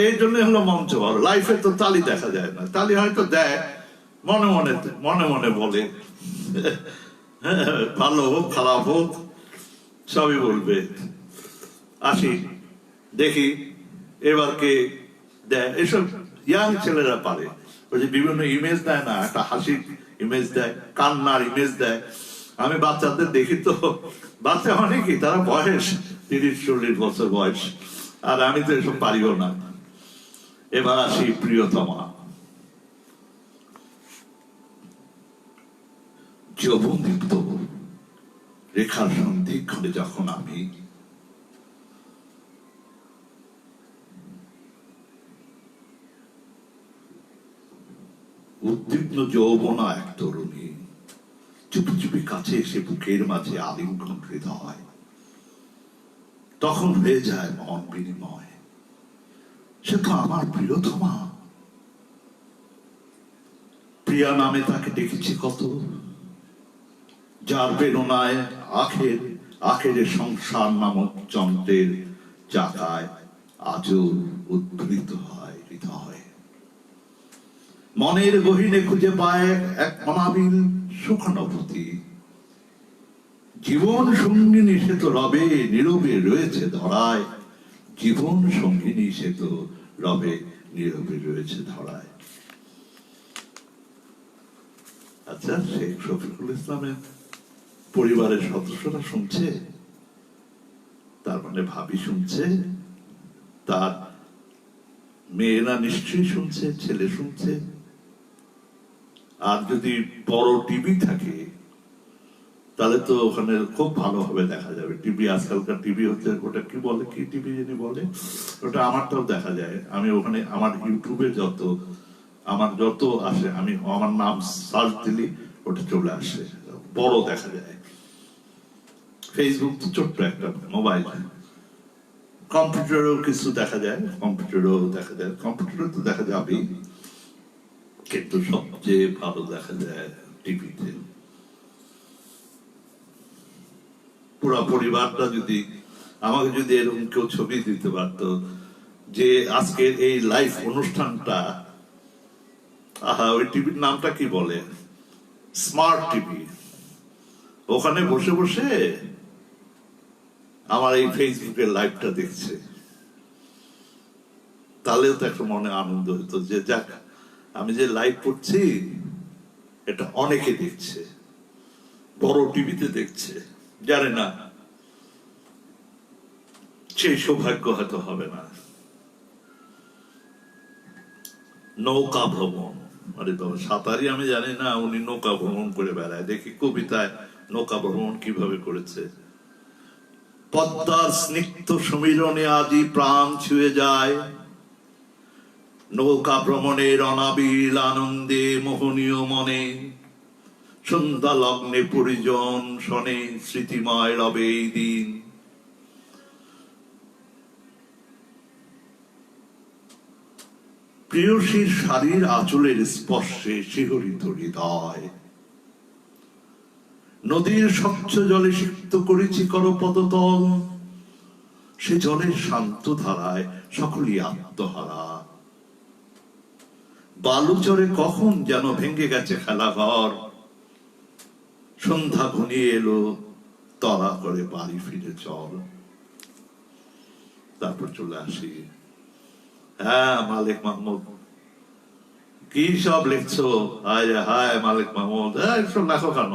এই জন্য হলো মঞ্চ বড়। লাইফে তো তালি দেখা যায় না, তালি হয়তো দেয় মনে মনে বলে, ভালো হোক খারাপ হোক সবই বলবে। আসি, দেখি এবার কে দেয়। এসব ইয়াং ছেলেরা পারে, ওই যে বিভিন্ন ইমেজ দেয় না, একটা হাসির ইমেজ দেয়, কান্নার ইমেজ দেয়। আমি বাচ্চাদের দেখি তো, বাচ্চা মানে কি, তারা বয়স 30-40 বছর বয়স, আর আমি তো এসব পারিও না। এবার আসি প্রিয়তমা। যৌবনদীপ্ত রেখার সন্ধিক্ষণে যখন আমি উদ্বিগ্ন যৌবনা এক তরুণী চুপি চুপি কাছে এসে বুকের মাঝে আলিঙ্গন হৃদয়, তখন হয়ে যায় মন বিনিময়। সে তো আমার প্রিয়তমা, প্রিয়া নামে তাকে ডেকেছি কত, যার প্রেরণায় আখের সংসার নামক যন্ত্রের চাকায় আজও উদ্ভূত হয় হৃদয়। মনের গহীনে খুঁজে পায় এক অনাবিল সুখানুভূতি। জীবন সঙ্গিনী সে তো রবে নীরবে রয়েছে ধরায়, জীবন সঙ্গিনী সে তো রবে নীরবে রয়েছে ধরায়। আচ্ছা, শেখ শফিকুল ইসলামের পরিবারের সদস্যরা শুনছে, তার মানে ভাবি শুনছে, তার মেয়েরা নিশ্চয়ই শুনছে, ছেলে শুনছে। আর যদি বড় টিভি থাকে তাহলে তো ওখানে খুব ভালোভাবে দেখা যাবে। টিভি, আজকালকার টিভি হচ্ছে, ওটা কি বলে, কি টিভি যিনি বলে, ওটা আমারটাও দেখা যায়। আমি ওখানে আমার ইউটিউবে যত আসে, আমি আমার নাম সার্চ দিলি ওটা চলে আসে, বড় দেখা যায়। ফেসবুক তো ছোট্ট একটা মোবাইল, কম্পিউটারেও কিছু দেখা যায়, কম্পিউটারে তো দেখা যাবেই, কিন্তু সবচেয়ে ভালো দেখা যায় টিভিতে। পুরা পরিবারটা যদি আমাকে যদি এরকম কেউ ছবি দিতে পারতো যে আজকের এই লাইভ অনুষ্ঠানটা, ওই টিভির নামটা কি বলে, স্মার্ট টিভি, ওখানে বসে বসে আমার এই ফেসবুকের লাইভটা দেখছে, তাহলেও তো একটা মনে আনন্দ হতো যে যাক, আমি যে লাইভ করছি এটা অনেকে দেখছে, বড় টিভিতে দেখছে। জানে না, সেই সৌভাগ্য হয়তো হবে না। নৌকা ভ্রমণ, আরে বাবা, সাঁতারই আমি জানি না, উনি নৌকা ভ্রমণ করে বেড়ায়। দেখি কবিতায় নৌকা ভ্রমণ কিভাবে করেছে। পদ্মার স্নিগ্ধ সমীরণে আজি প্রাণ ছুঁয়ে যায়, নৌকা ভ্রমণের অনাবিল আনন্দে মোহনীয় মনে, সন্ধ্যা লগ্নে পরিজন শনে স্মৃতিময় রবে এই দিন। প্রিয়সীর শাড়ির আঁচলের স্পর্শে শিহরিত হৃদয়, নদীর স্বচ্ছ জলে সিক্ত করেছি করপদতল, সে জলের শান্ত ধারায় সকলই আত্মহারা। বালুচরে কখন যেন ভেঙে গেছে খেলাঘর, সন্ধ্যা ঘনিয়ে এলো, তড়া করে বাড়ি ফিরে চল। তারপর চলে আসি, হ্যাঁ মালিক মাহমুদ, কি সব লিখছো, হায় হায় মালিক মাহমুদ, এইসব লেখো কেন,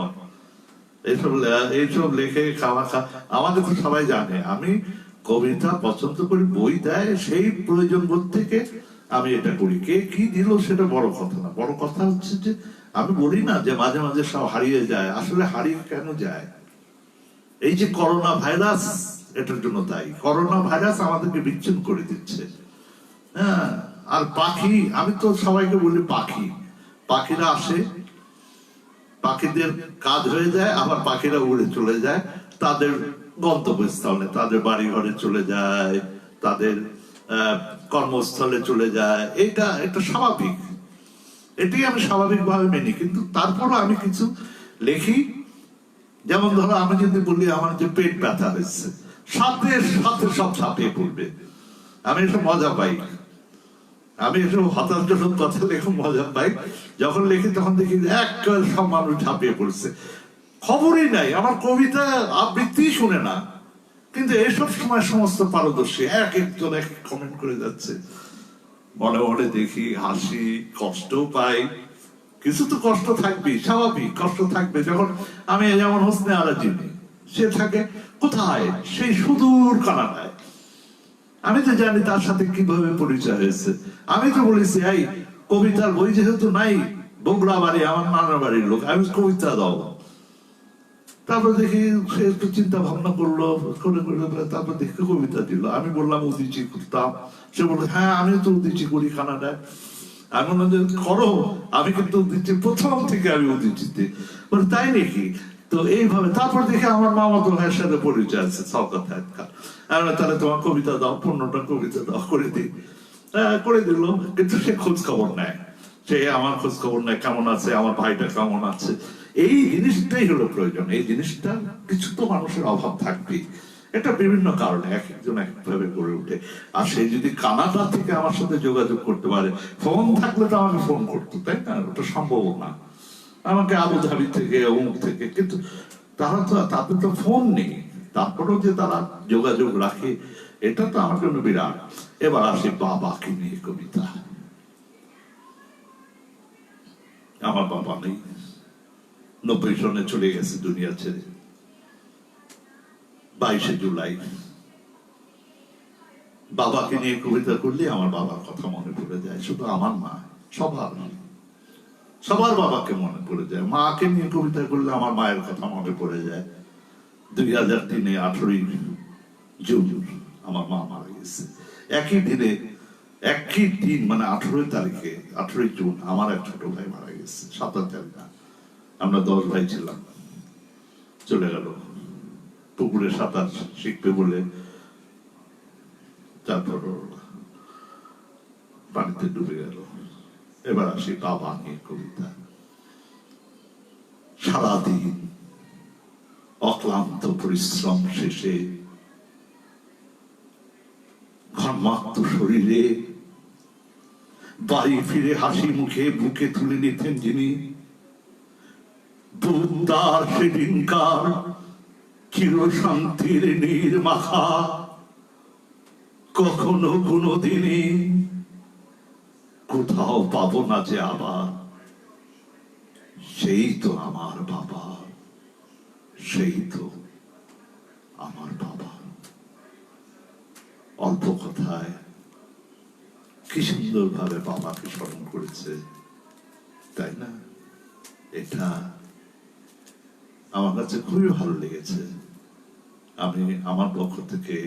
এইসব লিখে খাওয়া আমাদের তো সবাই জানে আমি কবিতা পছন্দ করি, বই দেয় সেই প্রয়োজন বোধ থেকে আমি এটা করি। কে কি দিল সেটা বড় কথা না, বড় কথা হচ্ছে যে আমি বলি না যে মাঝে মাঝে সব হারিয়ে যায়, আসলে হারিয়ে কেন যায়, এই যে করোনা ভাইরাস এটার জন্য দায়ী। করোনা ভাইরাস আমাদেরকে বিচ্ছিন্ন করে দিচ্ছে। হ্যাঁ, আর পাখি, আমি তো সবাইকে বলি পাখিরা আসে, পাখিদের কাজ হয়ে যায়, আবার পাখিরা উড়ে চলে যায় তাদের গন্তব্যস্থলে, তাদের বাড়ি ঘরে চলে যায়, তাদের কর্মস্থলে চলে যায়। এটা স্বাভাবিক, এটি আমি স্বাভাবিকভাবে মেনি। কিন্তু তারপরও আমি কিছু লেখি, যেমন ধরো আমি যদি বলি আমার যে পেট ব্যথা হয়েছে, সাথে সাথে সব ছাপিয়ে পড়বে, আমি একটু মজা পাই, আমি একটু হতাশজনক কথা লেখে মজা পাই। যখন লিখি তখন দেখি একবার সব মানুষ ঝাঁপিয়ে পড়ছে, খবরই নাই, আমার কবিতা আবৃত্তি শুনে না, কিন্তু এইসব সময় সমস্ত পারদর্শী এক একজন এক কমেন্ট করে যাচ্ছে। মনে মনে দেখি, হাসি, কষ্টও পাই, কিছু তো কষ্ট থাকবেই, স্বাভাবিক কষ্ট থাকবে। যখন আমি যেমন হোসনে আরা চিনি, সে থাকে কোথায়, সেই সুদূর কানাডায়, আমি তো জানি তার সাথে কিভাবে পরিচয় হয়েছে। আমি তো বলেছি এই কবিতার বই যেহেতু নাই, বগুড়া বাড়ি, আমার নানার বাড়ির লোক, আমি কবিতা দাও। তারপর দেখি সে একটু চিন্তা ভাবনা করলো, তারপর দেখি কবিতা দিল। আমি বললাম উদিচি করতাম, সে বললো হ্যাঁ আমিও তো উদিচি করি কানাডায়। আমি বললাম করো, আমি কিন্তু উদিচি প্রথম থেকে, আমি উদিচিতে। বলে তাই নাকি? তো এইভাবে তারপর দেখে আমার মামাতো ভাইয়ের সাথে পরিচয় আছে, সৌকত খান। তাহলে তোমার কবিতা দাও, 15টা কবিতা দাও, করে দিই। করে দিল, কিন্তু সে খোঁজ খবর নেয়, সে আমার খোঁজ খবর নেয়, কেমন আছে আমার ভাইটা, কেমন আছে। এই জিনিসটাই হলো প্রয়োজন। এই জিনিসটা কিছু তো মানুষের অভাব থাকবেই, এটা বিভিন্ন কারণে এক একজন এক ভাবে গড়ে ওঠে। আর সে যদি কানাডা থেকে আমার সাথে যোগাযোগ করতে পারে, ফোন থাকলে তো আমাকে ফোন করতো, তাই না? ওটা সম্ভব না, আমাকে আবুধাবি থেকে অমুক থেকে, কিন্তু তারা তো, তাদের তো ফোন নেই, তারপরেও যে তারা যোগাযোগ রাখে, এটা তো আমার জন্য বিরাট। এবার আসি বাবাকে নিয়ে কবিতা। আমার বাবা নেই, 90 সনে চলে গেছে দুনিয়া ছেড়ে 22শে জুলাই। বাবাকে নিয়ে কবিতা করলে আমার বাবার কথা মনে পড়ে যায়, শুধু আমার মা, সবার বাবাকে মনে পড়ে যায়। মাকে নিয়ে কবিতা করলে আমার মায়ের কথা মনে পড়ে যায়। 2003-এ 18ই জুন আমার মা মারা গেছে। একই দিন মানে 18 তারিখে 18ই জুন আমার এক ছোট ভাই মারা গেছে। 7 তারিখ আমরা 10 ভাই ছিলাম, চলে গেল পুকুরে সাঁতার শিখবে বলে, তারপর পানিতে ডুবে গেল। এবার আসি বাবা নিয়ে কবিতা। সারাদিন অক্লান্ত পরিশ্রম শেষে ঘর্মাক্ত শরীরে বাড়ি ফিরে হাসি মুখে বুকে তুলে নিতেন যিনি, বুকদার সেদিনকার চির শান্তির নীর মাখা কখনো কোনো দিনে কোথাও পাবো না যে আবার, সেই তো আমার বাবা, সেই তো আমার বাবা। অল্প কথায় কি সুন্দর ভাবে বাবাকে স্মরণ করেছে, তাই না? এটা আমার কাছে খুবই ভালো লেগেছে। আমি আমার পক্ষ থেকে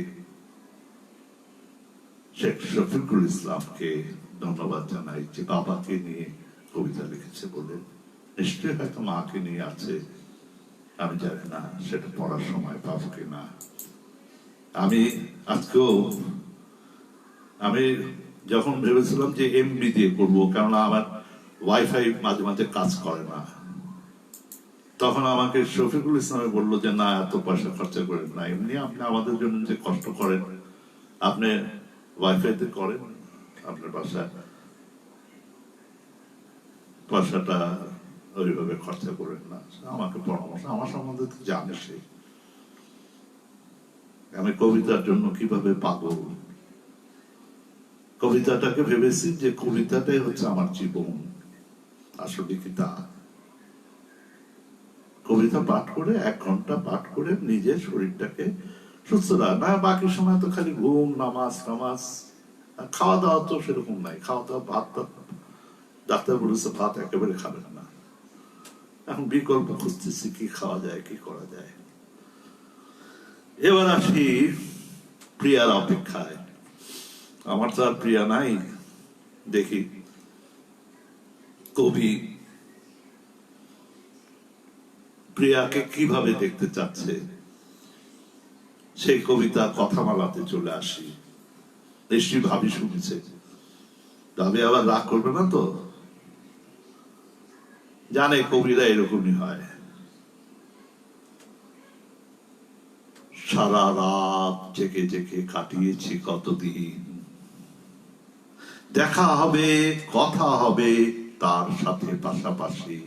শেখ শফিকুল ইসলামকে ধন্যবাদ জানাই যে বাবাকে নিয়ে কবিতা লিখেছে বলে। নিশ্চয়ই হয়তো মাকে নিয়ে আছে, আমি জানি না সেটা পড়ার সময় পাবো কিনা। আমি আজকেও আমি যখন ভেবেছিলাম যে এমবি দিয়ে করবো, কেননা আমার ওয়াইফাই মাঝে মাঝে কাজ করে না, তখন আমাকে শফিকুল ইসলামে বললো যে না, এত পয়সা খরচা করেন না, এমনি আপনি আমাদের জন্য যে কষ্ট করেন আপনি ওয়াইফাইতে করেন, আপনার বাসায় পয়সাটা ওইভাবে খরচা করেন না। আমাকে পরামর্শ, আমার সম্বন্ধে তো জানে সে, আমি কবিতার জন্য কিভাবে পাগল। কবিতাটাকে ভেবেছি যে কবিতাটাই হচ্ছে আমার জীবন। আসলে কি তা? কবিতা পাঠ করে 1 ঘন্টা পাঠ করে নিজের শরীরটাকে সুস্থ রাখা, না বাকি সময় তো খালি ঘুম, নামাজ, খাওয়া দাওয়া তো সেরকম নাই। খাওয়া দাওয়া ভাত, ডাক্তার বলেছে ভাত একেবারে খাবেন না। এখন বিকল্প খুঁজতেছি কি খাওয়া যায়, কি করা যায়। এবার আসি প্রিয়ার অপেক্ষায়। আমার তো আর প্রিয়া নাই। দেখি কবি প্রিয়াকে কিভাবে দেখতে চাচ্ছে, সেই কবিতা কথামালাতে চলে আসি। নিশ্চয়ই ভাবি শুনেছে, তবে আবার রাগ করবে না তো? জানে কবিরা এরকমই হয়। সারা রাত জেগে জেগে কাটিয়েছি কতদিন, দেখা হবে কথা হবে তার সাথে পাশাপাশি।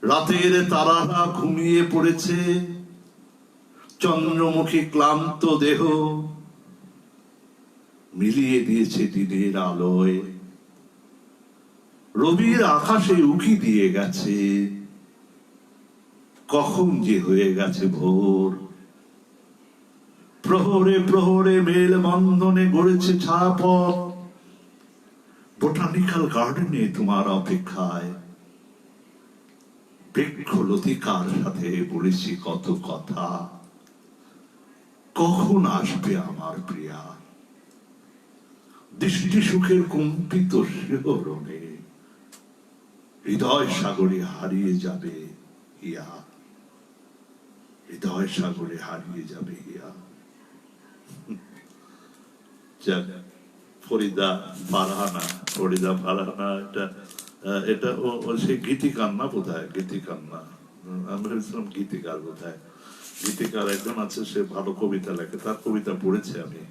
রাতের তারারা ঘুমিয়ে পড়েছে, চন্দ্রমুখী ক্লান্ত দেহ মিলিয়ে দিয়েছে দিনের আলোয়। রবির আকাশে উকি দিয়ে গেছে, কখন যে হয়ে গেছে ভোর। প্রহরে প্রহরে মেল বন্ধনে গড়েছে ছায়াপথ, বোটানিক্যাল গার্ডেনে তোমার অপেক্ষায়। বৃক্ষলতিকার সাথে বলেছি কত কথা, কখন আসবে আমার প্রিয়া। দৃষ্টি সুখের কম্পিত শিহরণে হৃদয় সাগরে হারিয়ে যাবে হিয়া, হৃদয় সাগরে হারিয়ে যাবে হিয়া। ফরিদা ফারহানা এটা সেই গীতিকান্না বোধ হয়, গীতিকান্না। আমি ভেবেছিলাম গীতিকার বোধ হয়। গীতিকার একজন আছে, সে ভালো কবিতা লেখে, তার কবিতা পড়েছে আমি।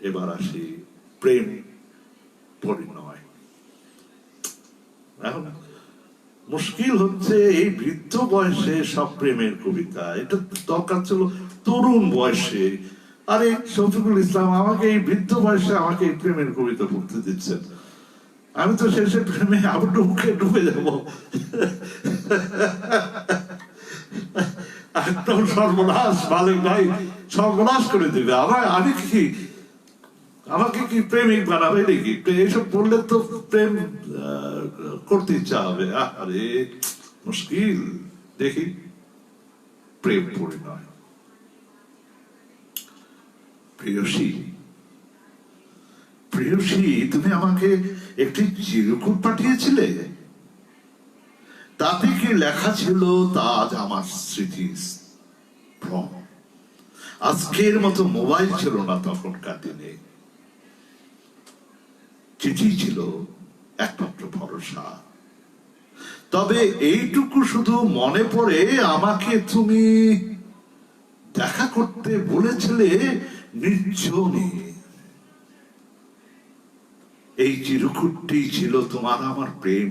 এবার আসি প্রেম পরিণয়। এখন মুশকিল হচ্ছে এই বৃদ্ধ বয়সে সব প্রেমের কবিতা, এটা দরকার ছিল তরুণ বয়সে। আরে শফিকুল ইসলাম, আমাকে এই বৃদ্ধ বয়সে আমাকে এই প্রেমের কবিতা পড়তে দিচ্ছেন, আমি তো শেষে প্রেমে আবার ডুবে যাব। একদম সর্বনাশ, মালিক ভাই সর্বনাশ করে দিবে আমি কি, আমাকে কি প্রেমিক বানাবে নাকি? এইসব পড়লে তো প্রেম করতে ইচ্ছা হবে। আরে মুশকিল। দেখি প্রেম পড়ে নয়। প্রেয়সী, প্রেয়সী, তুমি আমাকে একটি চিরকুট পাঠিয়েছিলে, তাতে কি লেখা ছিল তা আজ আমার স্মৃতি ভ্রম। আজকের মতো মোবাইল ছিল না তখনকার দিনে, চিঠি ছিল একমাত্র ভরসা। তবে এইটুকু শুধু মনে পড়ে, আমাকে তুমি দেখা করতে বলেছিলে নির্জনে। এই চিরকুটটি ছিল তোমার আমার প্রেম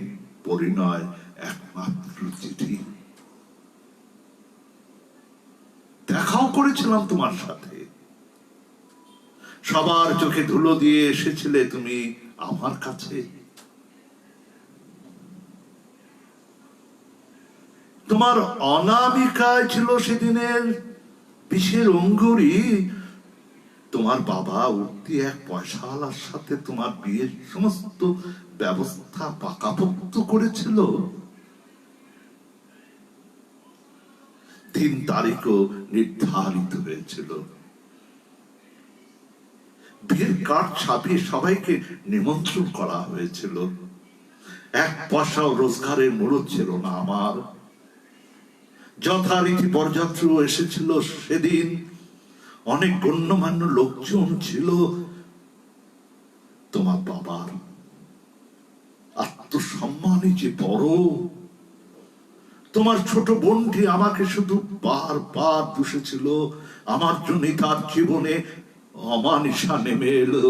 পরিণয় একমাত্র চিঠি। দেখাও করেছিলাম তোমার সাথে, সবার চোখে ধুলো দিয়ে এসেছিলে তুমি আমার কাছে। তোমার অনামিকায় ছিল সেদিনের বিষের অঙ্গুরি। তোমার বাবা উঠতি এক পয়সাওয়ালার সাথে তোমার বিয়ের সমস্ত ব্যবস্থা পাকাপোক্ত করেছিল। দিন তারিখও নির্ধারিত হয়েছিল। বিয়ের কার্ড ছাপিয়ে সবাইকে নিমন্ত্রণ করা হয়েছিল। এক পয়সাও রোজগারের মূলত ছিল না আমার। যথারীতি বরযাত্রী এসেছিল সেদিন, অনেক গণ্যমান্য লোকজন ছিল। তোমার বাবার আত্মসম্মানই যে বড়। তোমার ছোট বোনটি আমাকে শুধু বারবার দুষেছিল, আমার জন্য তার জীবনে অমানিসা নেমে এলো।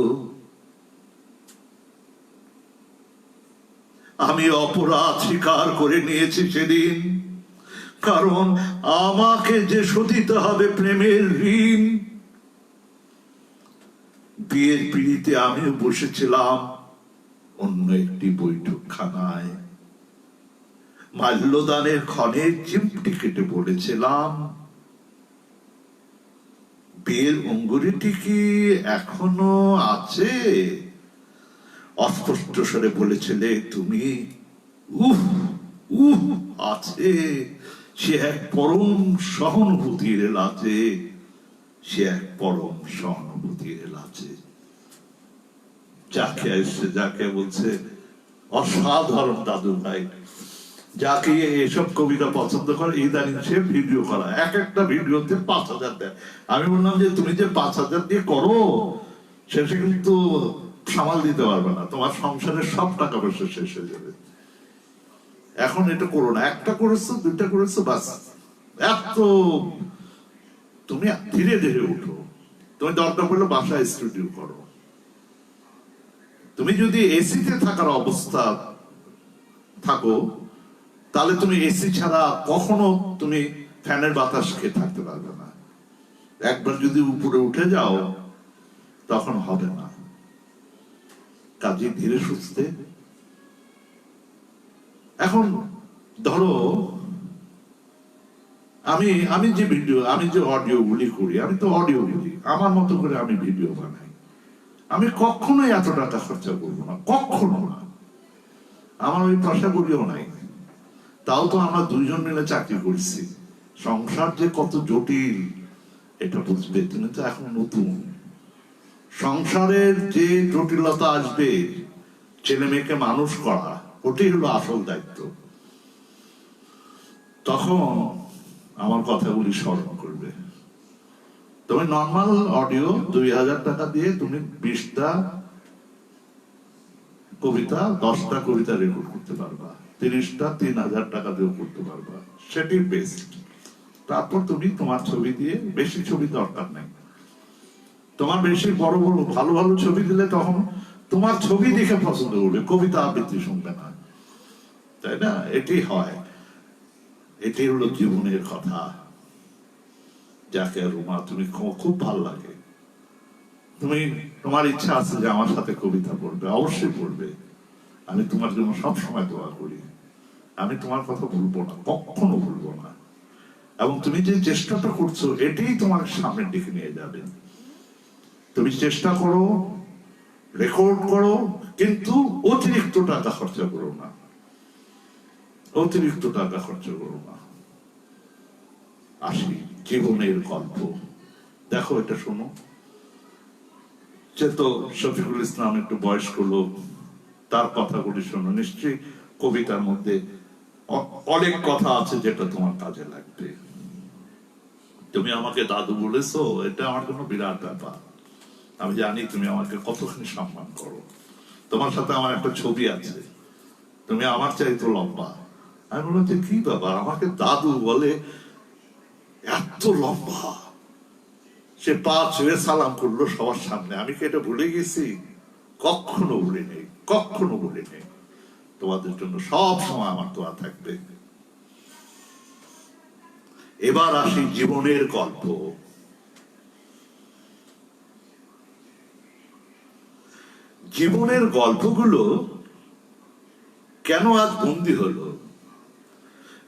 আমি অপরাধ স্বীকার করে নিয়েছি সেদিন, কারণ আমাকে যে শোধিতে হবে প্রেমের ঋণ। বিয়ের পিড়িতে আমিও বসেছিলাম অন্য একটি বৈঠকখানায়। মাল্যদানের ক্ষণে চিমটি কেটে বলেছিলাম, বিয়ের অঙ্গুরিটি কি এখনো আছে? অস্পষ্ট স্বরে বলেছিলে তুমি, উহ উহ আছে। সে এক পরম সহানুভূতির এলাচে, সে এক পরম সহানুভূতির এলাচে। যাকে এসে যাকে বলছে অসাধারণ দাদু ভাই, যাকে এসব কবিতা পছন্দ করে ইদানিং সে ভিডিও করা, এক একটা ভিডিওতে 5,000 দেয়। আমি বললাম যে তুমি যে 5,000 দিয়ে করো, শেষে কিন্তু সামাল দিতে পারবে না, তোমার সংসারের সব টাকা পয়সা শেষ হয়ে যাবে। এখন এটা করো না, একটা করেছো, দুইটা করেছো, বাস। এত তুমি ধীরে ধীরে উঠো। তুমি দরকার পড়লে বাসায় স্টুডিও করো। তুমি যদি এসিতে থাকার অবস্থা থাকো, তাহলে তুমি এসি ছাড়া কখনো তুমি ফ্যানের বাতাস খেয়ে থাকতে পারবে না। একবার যদি উপরে উঠে যাও তখন হবে না। কাজে ধীরে সুস্থে। এখন ধরো আমি যে ভিডিও, আমি যে অডিও গুলি করি, আমি তো অডিও গুলি আমার মতো করে আমি ভিডিও বানাই। আমি কখনোই এত টাকা খরচা করবো না, কখনো না। আমার ওই পয়সা করিও নাই। তাও তো আমরা দুইজন মিলে চাকরি করছি। সংসার যে কত জটিল এটা বুঝবে। তুমি তো এখন নতুন। সংসারের যে জটিলতা আসবে, ছেলে মেয়েকে মানুষ করা, ওটাই হলো আসল দায়িত্ব। তখন আমার কথাগুলি স্মরণ করবে। তুমি নর্মাল অডিও 2,000 টাকা দিয়ে তুমি 20টা কবিতা, 10টা কবিতা রেকর্ড করতে পারবা। 30টা 3,000 টাকা দিয়েও করতে পারবা, সেটাই বেস্ট। তারপর তুমি তোমার ছবি দিয়ে, বেশি ছবি দরকার নেই। তোমার বেশি বড় বড় ভালো ভালো ছবি দিলে তখন তোমার ছবি দেখে পছন্দ করবে, কবিতা আবৃত্তি শুনবে না। তাই না? এটি হয়, এটি হলো জীবনের কথা। যাকে রুমা তুমি খুব ভালো লাগে, তুমি তোমার ইচ্ছা আছে যে আমার সাথে কবিতা পড়বে, অবশ্যই পড়বে। আমি তোমার জন্য সব সময় দোয়া করি। আমি তোমার কথা ভুলবো না, কখনো ভুলবো না। এবং তুমি যে চেষ্টাটা করছো এটাই তোমার সামনের দিকে নিয়ে যাবে। তুমি চেষ্টা করো, রেকর্ড করো, কিন্তু অতিরিক্ত টাকা খরচা করো না, অতিরিক্ত টাকা খরচা করো না। আসি জীবনের গল্প, দেখো এটা শোনো। সে তো শফিকুল ইসলাম একটু বয়স্ক লোক, তার কথাগুলি শোনো। নিশ্চয়ই কবিতার মধ্যে অনেক কথা আছে যেটা তোমার কাজে লাগবে। তুমি আমাকে দাদু বলেছো, এটা আমার কোনো বিরাট ব্যাপার। আমি জানি তুমি আমাকে কতখানি সম্মান করো। তোমার সাথে আমার একটা ছবি আছে, তুমি আমার চাইতো লম্বা। আমি বললাম যে কি ব্যাপার, আমাকে দাদু বলে, এত লম্বা। সে পা ছুঁয়ে সালাম করলো সবার সামনে। আমি কি এটা ভুলে গেছি? কখনো ভুলে নেই, কখনো ভুলে নেই। তোমাদের জন্য সব সময় আমার দোয়া থাকবে। এবার আসি জীবনের গল্প। জীবনের গল্পগুলো কেন আজ বন্দী হলো?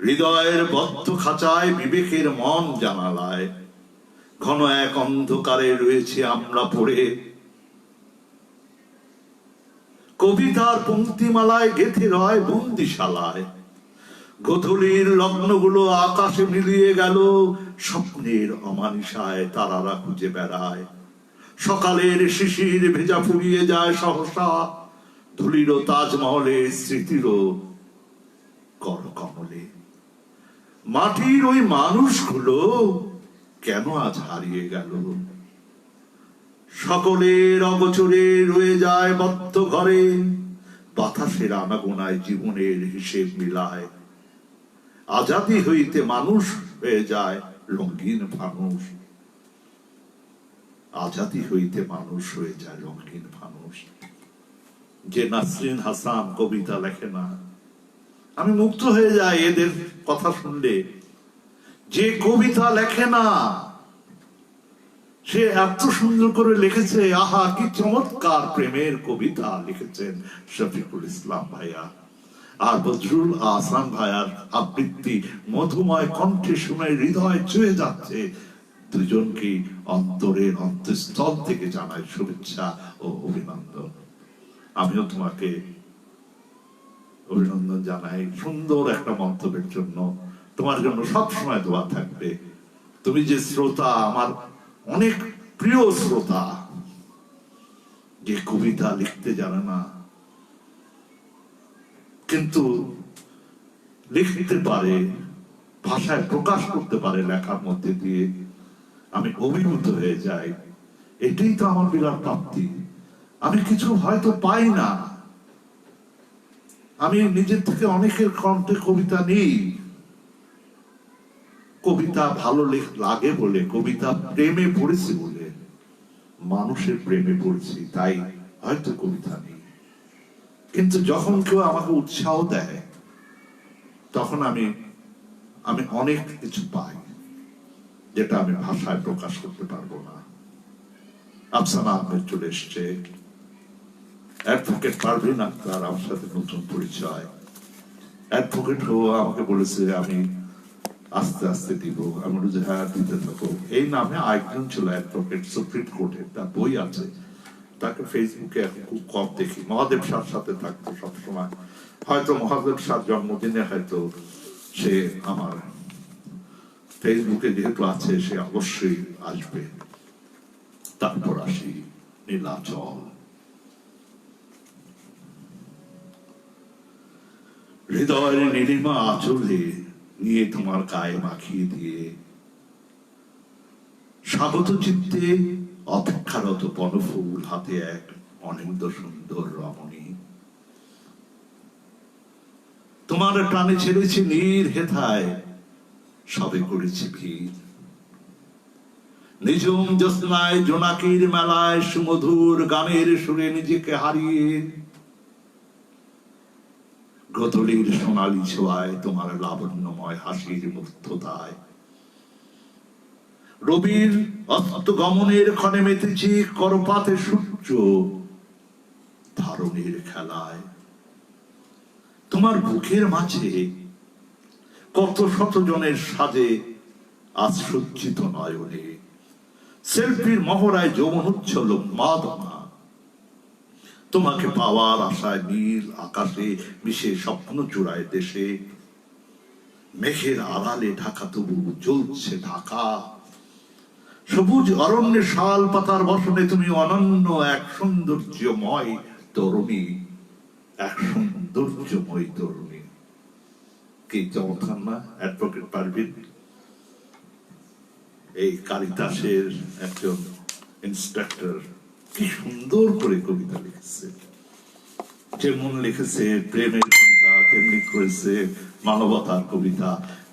হৃদয়ের বদ্ধ খাঁচায়, বিবেকের মন জানালায়, ঘন এক অন্ধকারে রয়েছে আমরা পড়ে। কবিতার পঙ্ক্তিমালায় গেথে রয় বন্দিশালায়। গোধূলির লগ্নগুলো আকাশে মিলিয়ে গেল, স্বপ্নের অমানিসায় তারারা খুঁজে বেড়ায়। সকালের শিশির ভেজা ফুরিয়ে যায় সহসা, ধুলির তাজমহলের স্মৃতির করকমলে। মাটির ওই মানুষগুলো কেন আজ হারিয়ে গেল? সকলের অগোচরে রয়ে যায় বদ্ধ ঘরে, বাতাসের আনাগোনায় জীবনের হিসেব মিলায়। আজাদি হইতে মানুষ হয়ে যায় রঙিন ফানুষ, আজাদি হইতে মানুষ হয়ে যায় রঙিন ফানুষ। যে নাসরিন হাসান কবিতা লেখে না, আমি মুগ্ধ হয়ে যাই এদের কথা শুনলে। যে কবিতা লেখে না, সে এত সুন্দর করে লিখেছে। আহা, কি চমৎকার প্রেমের কবিতা লিখেছেন শফিকুল ইসলাম ভাইয়া। আর বজরুল আহসান ভাইয়ার আবৃত্তি মধুময় কণ্ঠে শুনে হৃদয় ছুঁয়ে যাচ্ছে। দুজনকে অন্তরের অন্তঃস্থল থেকে জানাই শুভেচ্ছা ও অভিনন্দন। আমিও তোমাকে অভিনন্দন জানাই সুন্দর একটা মন্তব্যের জন্য। তোমার জন্য সব সময় দোয়া থাকবে। তুমি যে শ্রোতা, আমার অনেক প্রিয় শ্রোতা, যে কবিতা লিখতে জানে না কিন্তু লিখতে পারে, ভাষায় প্রকাশ করতে পারে লেখার মধ্যে দিয়ে, আমি অভিভূত হয়ে যাই। এটাই তো আমার বিরাট প্রাপ্তি। আমি কিছু হয়তো পাই না, আমি নিজের থেকে অনেকের কণ্ঠে কবিতা নেই। কবিতা ভালো লাগে বলে, কবিতা প্রেমে পড়েছি বলে, মানুষের প্রেমে পড়েছি, তাই হয়তো কবিতা নেই। কিন্তু যখন কেউ আমাকে উৎসাহ দেয়, তখন আমি অনেক কিছু পাই, যেটা আমি ভাষায় প্রকাশ করতে পারবো না। আফসানা আহমেদ চলে এসছে, অ্যাডভোকেট পারভিন আক্তার আমার সাথে নতুন পরিচয়। অ্যাডভোকেট আমাকে বলেছে আমি আস্তে আস্তে দিব। আমি বলি যে হ্যাঁ দিতে থাকো। এই নামে আরেকজন ছিল অ্যাডভোকেট, সুপ্রিম কোর্টের, তার বই আছে। তাকে ফেসবুকে এখন খুব কম দেখি। মহাদেব শাহর সাথে থাকতো সবসময়। হয়তো মহাদেব শাহর জন্মদিনে হয়তো সে আমার ফেসবুকে যেহেতু আছে, সে অবশ্যই আসবে। তারপর আসি নীলাচল। হৃদয়ের নীলিমা আঁচলে নিয়ে তোমার গায়ে মাখিয়ে দিয়ে, স্বাগত চিত্তে অপেক্ষারত বনফুল হাতে এক অনিন্দ সুন্দর রমণী। তোমার প্রাণে ছেড়েছি নীর হেথায়, সবে করেছি ভিড়। নিজম জ্যোৎস্নায় জোনাকির মেলায় সুমধুর গানের সুরে নিজেকে হারিয়ে, গোধূলির সোনালী ছোঁয়ায় তোমার লাবণ্যময় হাসির মুগ্ধতায় রবির অস্ত গমনের ক্ষণে মেতেছি করপাতে সূর্য ধারণের খেলায়। তোমার বুকের মাঝে কত শত জনের সাজে আজ সজ্জিত নয়নে সেলফির মহড়ায় যৌবনোচ্ছল মাদনা। তোমাকে পাওয়ার আশায় নীল আকাশে মিশে স্বপ্ন চূড়ায় দেশে মেঘের আড়ালে ঢাকা তবু জ্বলছে ঢাকা। সবুজ অরণ্যে শাল পাতার বসনে তুমি অনন্য এক সৌন্দর্যময় তরুণী, এক সৌন্দর্যময় তরুণী। কি চমৎকার না অ্যাডভোকেট পারভিন? এই কারিতাসের একজন ইন্সপেক্টর কি সুন্দর করে কবিতা লিখেছে। যেমন লিখেছে প্রেমের কবিতা, তেমনি করেছে মানবতার কবিতা,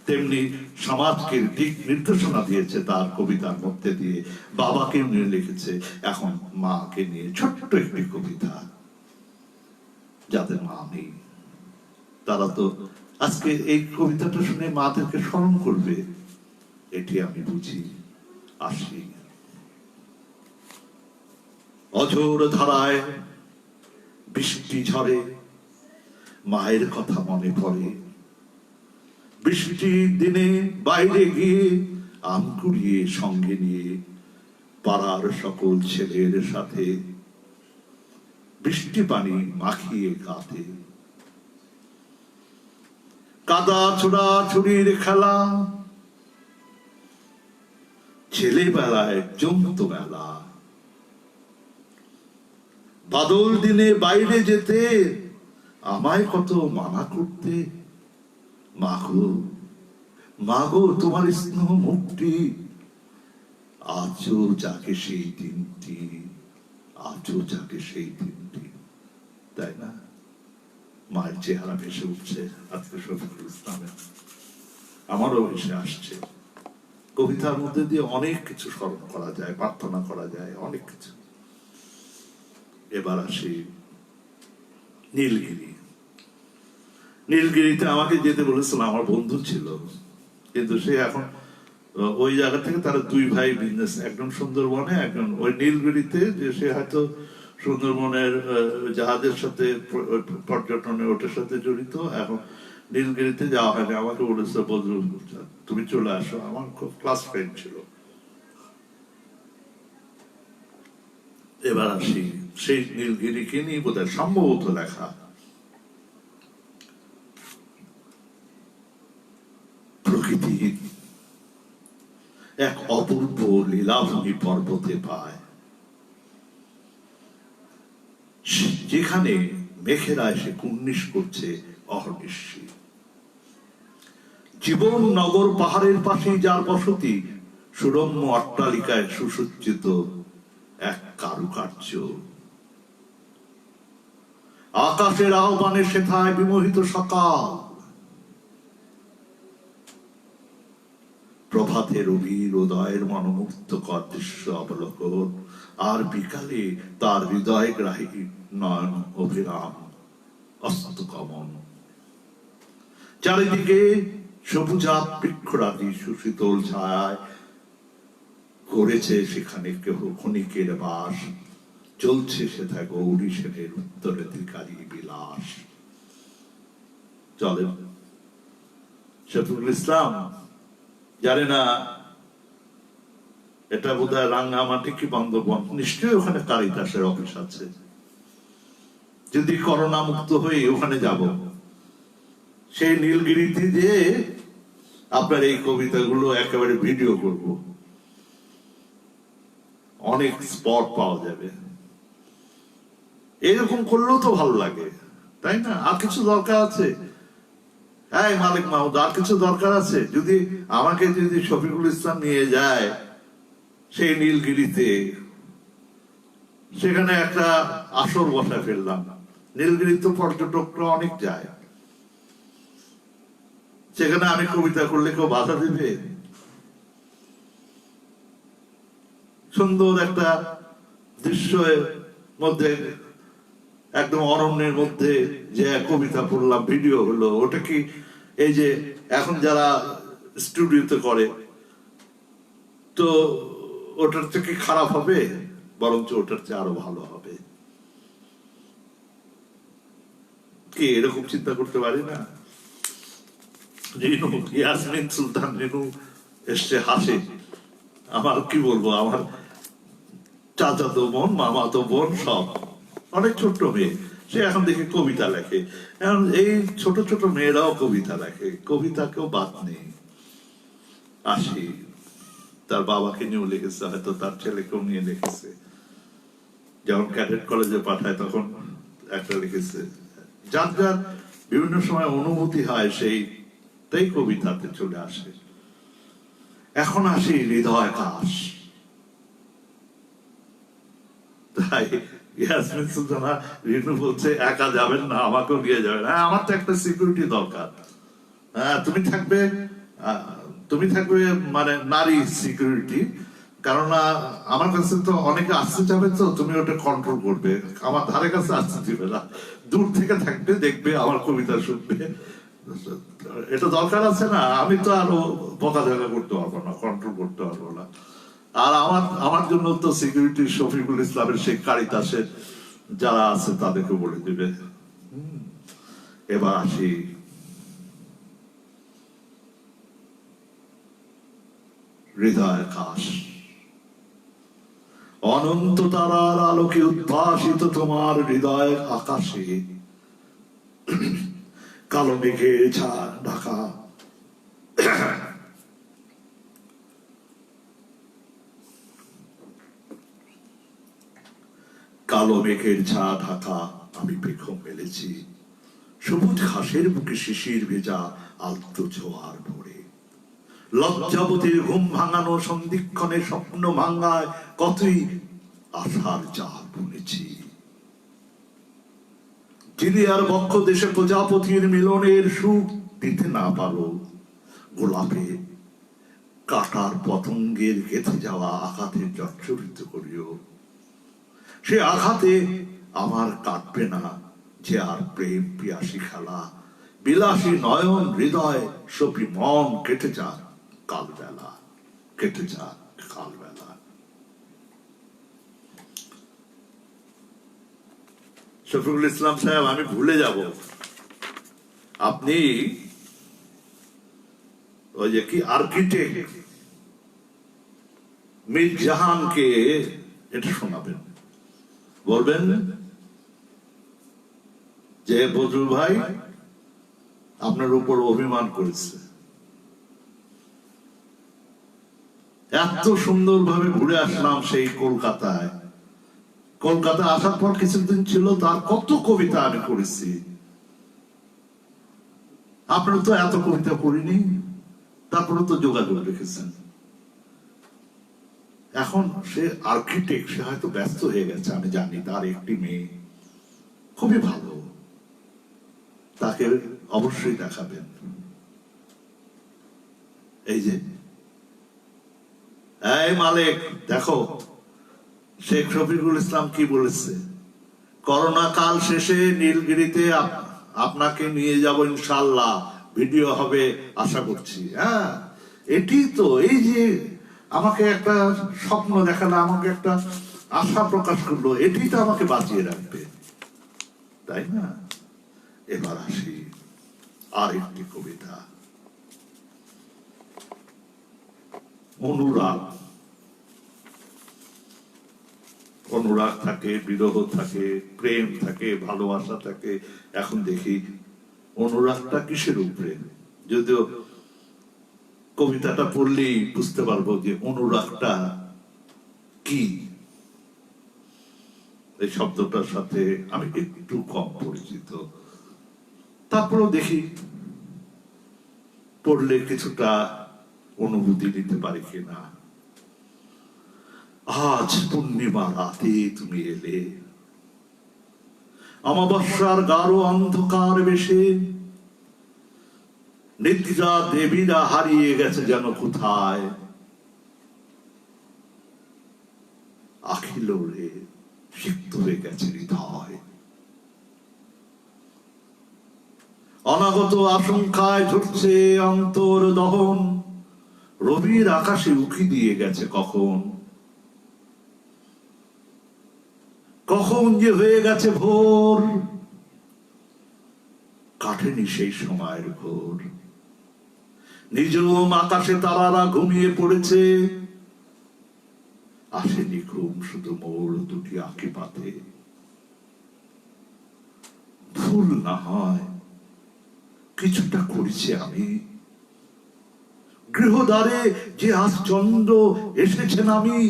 তেমনি সমাজকে দিক নির্দেশনা দিয়েছে তার কবিতার মধ্যে দিয়ে। বাবাকে নিয়ে লিখেছে, এখন মাকে নিয়ে ছোট্ট একটি কবিতা। যাদের মা নেই তারা তো আজকে এই কবিতাটা শুনে মাদেরকে স্মরণ করবে, এটি আমি বুঝি। আসি অঝোর ধারায় বৃষ্টি ঝরে, মায়ের কথা মনে পড়ে। বৃষ্টির দিনে বাইরে গিয়ে আম কুড়িয়ে সঙ্গে নিয়ে পাড়ার সকল ছেলের সাথে বৃষ্টি পানি মাখিয়ে গাতে। কাদা ছোড়াছুড়ির খেলা, ছেলেবেলায় জমতো মেলা। বাদল দিনে বাইরে যেতে আমায় কত মানা করতে। মাগো মাগো তোমার স্নেহ মুক্তি আজও যাকে সেই দিনটি, আজও যাকে সেই দিনটি। তাই না? মায়ের চেহারা ভেসে উঠছে আজকে শফিকুল ইসলামের, আমারও ভেসে আসছে। কবিতার মধ্যে দিয়ে অনেক কিছু স্মরণ করা যায়, প্রার্থনা করা যায়, অনেক কিছু। এবার আসি নীলগিরি। নীলগিরিতে আমাকে যেতে বলেছিল, আমার বন্ধু ছিল, কিন্তু সে এখন ওই জায়গা থেকে তারা দুই ভাই বিজনেস, একজন সুন্দরবনে, একজন ওই নীলগিরিতে, যে সে হয়তো সুন্দরবনের জাহাজের সাথে পর্যটনে ওটার সাথে জড়িত। এখন নীলগিরিতে যাওয়া হয়নি। আমাকে বলেছে বদরুল তুমি চলে আসো, আমার খুব ক্লাস ফ্রেন্ড ছিল। এবার আসি সেই নীলগিরিকে নিয়ে বোধহয় সম্ভবত লেখা প্রকৃতির এক অপূর্ব লীলাভূমি পর্বতে পায়, যেখানে মেঘেরা এসে কুর্নিশ করছে অহর্নিশি। জীবন নগর পাহাড়ের পাশে যার বসতি, সুরম্য অট্টালিকায় সুসজ্জিত এক কারুকার্য। আকাশের আহ্বানে সেথায় বিমোহিত সকাল, প্রভাতে রবির উদয়ের মনোমুগ্ধকর দৃশ্য অবলোকন, আর বিকালে তার হৃদয় গ্রাহী নয়ন অভিরাম অস্তগমন। চারিদিকে সবুজা বৃক্ষরাজি সুশীতল ছায়ায় করেছে সেখানে কেহ ক্ষণিকের বাস। চলছে সেথা গৌরী সেনের উত্তরাধিকারী বিলাস। চলেন শফিকুল ইসলাম জানে না এটা বোধহয় রাঙ্গামাটি কি বান্দরবন, নিশ্চয়ই ওখানে কারিতাসের অফিস আছে। যদি করোনা মুক্ত হয়ে ওখানে যাব, সেই নীলগিরিতে যে আপনার এই কবিতাগুলো একেবারে ভিডিও করব, অনেক স্পট পাওয়া যাবে। এরকম করলেও তো ভালো লাগে, তাই না? আর কিছু দরকার আছে? হ্যাঁ মালিক মাহমুদ, আর কিছু দরকার আছে? যদি আমাকে যদি শফিকুল ইসলাম নিয়ে যায় সেই নীলগিরিতে, সেখানে একটা আসর বসা ফেললাম। নীলগিরি তো পর্যটকরা অনেক যায়, সেখানে আমি কবিতা করলে কেউ বাধা দেবে? সুন্দর একটা দৃশ্যের মধ্যে একদম অরণ্যের মধ্যে যে কবিতা পড়লাম, ভিডিও হলো, ওটা কি এই যে এখন যারা স্টুডিওতে করে, তো ওটার থেকে খারাপ হবে? বরঞ্চ ওটার চেয়ে আরো ভালো হবে। কি এরকম চিন্তা করতে পারি না? রিনু, ইয়াসমিন সুলতান রিনু এসছে, হাসে। আমার কি বলবো, আমার চাচাতো বোন, মামাতো বোন, সব অনেক ছোট্ট মেয়ে, সে এখন দেখে কবিতা লেখে। এখন এই ছোট ছোট মেয়েরাও কবিতা লেখে, কবিতাকেও বাদ নেই। আসি, তার বাবাকে নিয়েও লিখেছে, হয়তো তার ছেলেকেও নিয়ে লিখেছে। যখন ক্যাডেট কলেজে পাঠায় তখন একটা লিখেছে। যার যার বিভিন্ন সময় অনুভূতি হয়, সেইটাই কবিতাতে চলে আসে। এখন আসি হৃদয় কাশ। তাই ইয়াসমিন সুলতানা রিনু বলছে একা যাবেন না, আমাকেও নিয়ে যাবেন। হ্যাঁ, আমার তো একটা সিকিউরিটি দরকার। হ্যাঁ, তুমি থাকবে মানে নারী সিকিউরিটি, কারণ আমার কাছে তো অনেকে আসতে যাবে, তো তুমি ওটা কন্ট্রোল করবে, আমার ধারে কাছে আসতে দিবে না, দূর থেকে থাকবে, দেখবে, আমার কবিতা শুনবে। এটা দরকার আছে না? আমি তো আরো বকাঝকা করতে পারবো না, কন্ট্রোল করতে পারবো না। আর আমার জন্য তো সিকিউরিটি শফিকুল ইসলামের সেই কারিতাসের যারা আছে তাদেরকে বলে দিবে। এবার আসি হৃদয় কাশ। অনন্ত তারার আলোকে উদ্ভাসিত তোমার হৃদয় আকাশে কালো মেঘে ঢাকা, কালো মেঘের ঢাকা আমি পেখম মেলেছি সবুজ ঘাসের বুকে শিশির ভেজা আলতো ছোঁয়ার ভরে। লজ্জাবতীর ঘুম ভাঙানো সন্ধিক্ষণে স্বপ্ন ভাঙায় কতই আশার জাল বুনেছি। জিলিয়ার বক্ষ দেশে প্রজাপতির মিলনের সুখ দিতে না পারো, গোলাপে কাটার পতঙ্গের গেঁথে যাওয়া আঘাতে জর্জরিত করিও। সে আঘাতে আমার কাটবে না যে আর প্রেম পিয়াসী খেলা, বিলাসী নয়ন হৃদয় সপি মন কেটে যাক কালবেলা, কেটে যাক কালবেলা। শফিকুল ইসলাম সাহেব, আমি ভুলে যাব, আপনি ওই যে কি আর্কিটেক্ট মীর জাহানকে এটা শোনাবেন, বলবেন যে বজরুল ভাই আপনার উপর অভিমান করেছে। এত সুন্দর ভাবে ঘুরে আসলাম সেই কলকাতায়, কলকাতা আসার পর কিছুদিন ছিল, তার কত কবিতা আমি করেছি। আপনারা তো এত কবিতা করিনি, তারপরে তো যোগাযোগ রেখেছেন। এখন সে আর্কিটেক্ট, সে হয়তো ব্যস্ত হয়ে গেছে, আমি জানি। তার একটি মেয়ে খুবই ভালো, তাকে অবশ্যই দেখাবেন। এই যে এই মালিক, দেখো শেখ শফিকুল ইসলাম কি বলেছে, করোনা কাল শেষে নীলগিরিতে আপনাকে নিয়ে যাব ইনশাল্লাহ, ভিডিও হবে আশা করছি। হ্যাঁ, এটি তো এই যে আমাকে একটা স্বপ্ন দেখালো, আমাকে একটা আশা প্রকাশ করলো, এটি তো আমাকে বাঁচিয়ে রাখবে, তাই না? এবার আসি আর একটি কবিতা, অনুরাগ। অনুরাগ থাকে, বিরহ থাকে, প্রেম থাকে, ভালোবাসা থাকে। এখন দেখি অনুরাগটা কিসের উপরে। যদিও কবিতাটা পড়লেই বুঝতে পারবো যে অনুরাগটা কি। এই শব্দটার সাথে আমি একটু কম পরিচিত, তারপরেও দেখি পড়লে কিছুটা অনুভূতি নিতে পারি কিনা। আজ পূর্ণিমা রাতে তুমি এলে, অমাবস্যার গাঢ় অন্ধকার বেশে, নিদ্রা দেবীরা হারিয়ে গেছে যেন কোথায়। আখিল রে সিক্ত হয়ে গেছে হৃদয়, অনাগত আশঙ্কায় ঝরছে অন্তর দহন, রবির আকাশে উকি দিয়ে গেছে কখন, কখন যে হয়ে গেছে ভোর, কাটেনি সেই সময়ের ভোর। নিজম আকাশে তারারা ঘুমিয়ে পড়েছে, আসেনি ঘুম শুধু মোর দুটি আঁকি পাতে। ভুল না হয় কিছুটা করেছি আমি, গৃহদ্বারে যে আজ চন্দ্র এসেছেন আমি,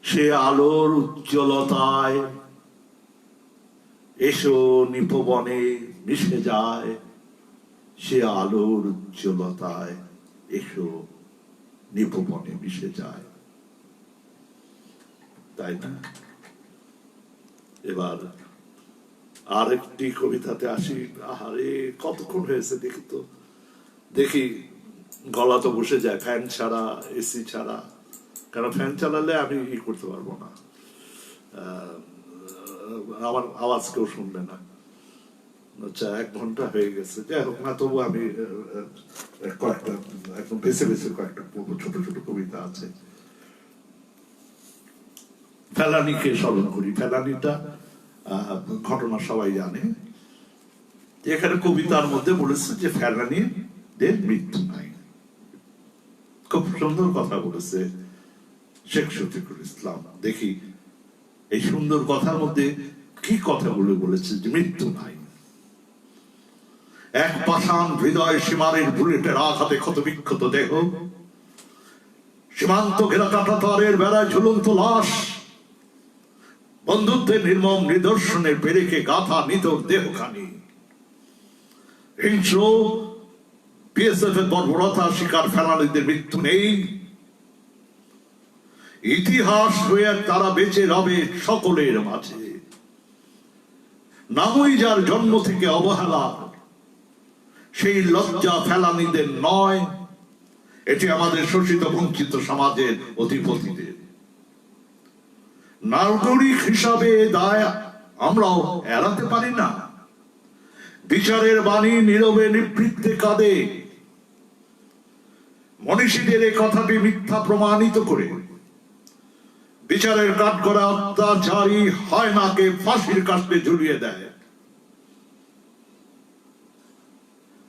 সে আলোর উজ্জ্বলতায় এসো নিপবনে মিশে যায়, সে আলোর উজ্জ্বলতায় এসো নিপবনে মিশে যায়। তাই না? এবার আরেকটি কবিতাতে আসি। আরে কতক্ষণ হয়েছে দেখি তো, দেখি গলা তো বসে যায় ফ্যান ছাড়া, এসি ছাড়া, কারণ ফ্যান চালালে আমি করতে পারবো না, আমার আওয়াজ কেউ শুনবে না। আচ্ছা, 1 ঘন্টা হয়ে গেছে, যাই হোক না, তবু আমি কয়েকটা একদম বেছে বেছে কয়েকটা ছোট ছোট কবিতা আছে। ফেলানিকে স্মরণ করি। ফেলানিটা ঘটনা সবাই জানে। এখানে কবিতার মধ্যে বলেছে যে ফেলানিদের মৃত্যু নাই। খুব সুন্দর কথা বলেছে শেখ শফিকুল ইসলাম। দেখি এই সুন্দর কথার মধ্যে কি কথাগুলো বলেছে, যে মৃত্যু নাই। এক পাষাণ হৃদয় সীমারের বুলেটের আঘাতে ক্ষত বিক্ষত দেহ, সীমান্ত ঘেরা কাটা তারের বেড়ায় ঝুলন্ত লাশ, বন্ধুত্বের নির্মম নিদর্শনের পেরেকে গাথা নিতর দেহখানি। হিংস্র বিএসএফ এর বর্বরতা শিকার ফেলানিদের মৃত্যু নেই। ইতিহাস হয়ে তারা বেঁচে রবে সকলের মাঝে। নামই যার জন্ম থেকে অবহেলা, সেই লজ্জা ফেলানিদের নয়, এটি আমাদের শোষিত বঞ্চিত সমাজের অধিপতিদের। নাগরিক হিসাবে দায় আমরাও এড়াতে পারি না। বিচারের বাণী নীরবে নিবৃত্তে কাঁদে। মনীষীদের এই কথাটি মিথ্যা প্রমাণিত করে বিচারের কাঠগড়া অত্যাচারী হয় নাকে ফাঁসির কাস্টে ঝুলিয়ে দেয়।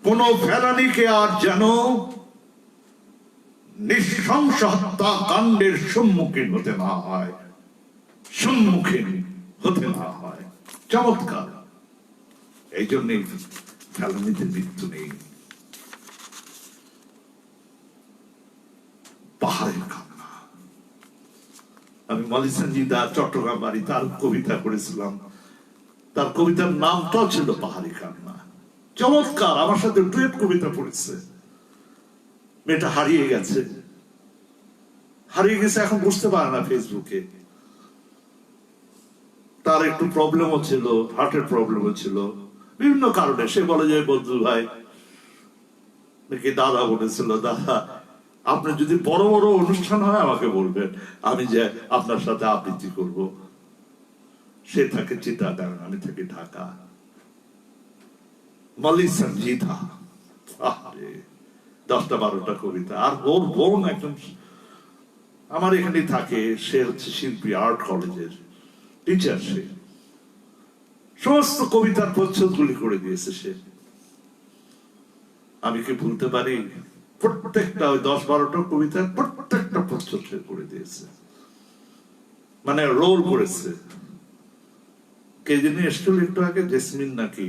কোন ফেলানিকে আর যেন নৃশংস হত্যা কাণ্ডের সম্মুখীন হতে না হয়, সম্মুখীন হতে না হয়। চমৎকার। এই জন্যই ফেলানিদের মৃত্যু নেই। পাহাড়ের কান্না। আমি মলিসানজিদা চট্টগ্রাম বাড়ি তার কবিতা করেছিলাম, তার কবিতার নামটাও ছিল পাহাড়ি কান্না। চমৎকার। আমার সাথে ডুয়েট কবিতা পড়েছে। মেয়েটা হারিয়ে গেছে, এখন বুঝতে পারে না ফেসবুকে। তার একটু প্রবলেমও ছিল, হার্টের প্রবলেমও ছিল, বিভিন্ন কারণে। সে বলে যে বন্ধু ভাই নাকি দাদা বলেছিল, দাদা আপনার যদি বড় বড় অনুষ্ঠান হয় আমাকে বলবেন, আমি যে আপনার সাথে আবৃত্তি করব। সে থাকে চিটাগাং, আমি থাকি ঢাকা। মলিসানজিদা 10টা-12টা কবিতা। আর ওর বোন একজন আমার এখানে থাকে, সে হচ্ছে শিল্পী, আর্ট কলেজের টিচার। সে সমস্ত কবিতার প্রচ্ছদ গুলি করে দিয়েছে সে। আমি কি ভুলতে পারি? প্রত্যেকটা ওই 10-12টা কবিতার প্রত্যেকটা প্রচ্ছদ সে করে দিয়েছে, মানে রোল করেছে। কে যিনি এসেছিল একটু আগে, জেসমিন নাকি,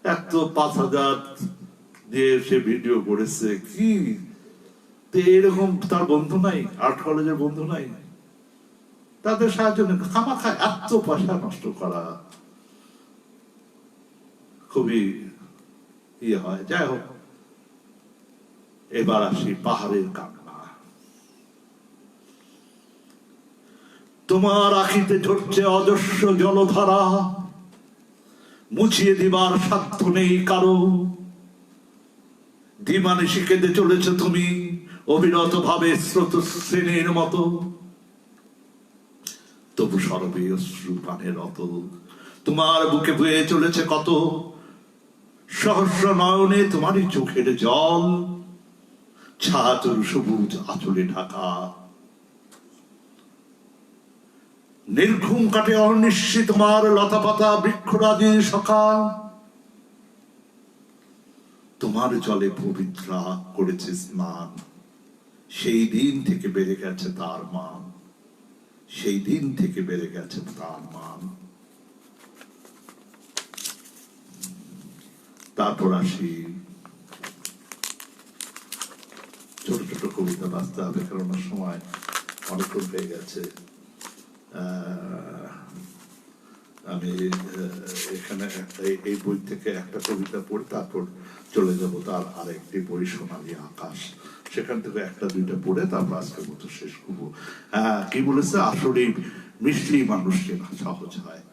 এত 5000 দিয়ে সে ভিডিও করেছে। কি এরকম তার বন্ধু নাই? আর্ট কলেজের বন্ধু নাই? তাদের সাহায্য খামাখা এত পয়সা নষ্ট করা খুবই ইয়ে হয়। যাই হোক, এবার আসি পাহাড়ের কান্না। তোমার আখিতে ঝরছে অজস্র জলধারা, মুছিয়ে দিবার সাধ্য নেই কারো। দিমানিশি কেঁদে চলেছ তুমি অবিরত ভাবে স্রোত শ্রেণীর মতো। তবু সরবে অশ্রু পানের অত, তোমার বুকে বয়ে চলেছে কত সহস্র নয়নে তোমারই চোখের জল, ছাতুর সবুজ আঁচলে ঢাকা। নির্ঘুম কাটে অনিশ্চিত তোমার লতা পাতা বৃক্ষরাজি সকাল, তোমার জলে পবিত্রা করেছে স্নান। সেই দিন থেকে বেড়ে গেছে তার মান, সেই দিন থেকে বেড়ে গেছে তার মান। তারপর আসি ছোট ছোট কবিতা বাঁচতে হবে, কারণ সময় অনেকক্ষণ হয়ে গেছে। আমি এখানে এই বই থেকে একটা কবিতা পড়ে তারপর চলে যাব তার আরেকটি বই সোনালী আকাশ, সেখান থেকে একটা দুইটা পড়ে তারপর আজকের মতো শেষ করবো। কি বলেছে, আসলে মিশলেই মানুষ চেনা সহজ হয়,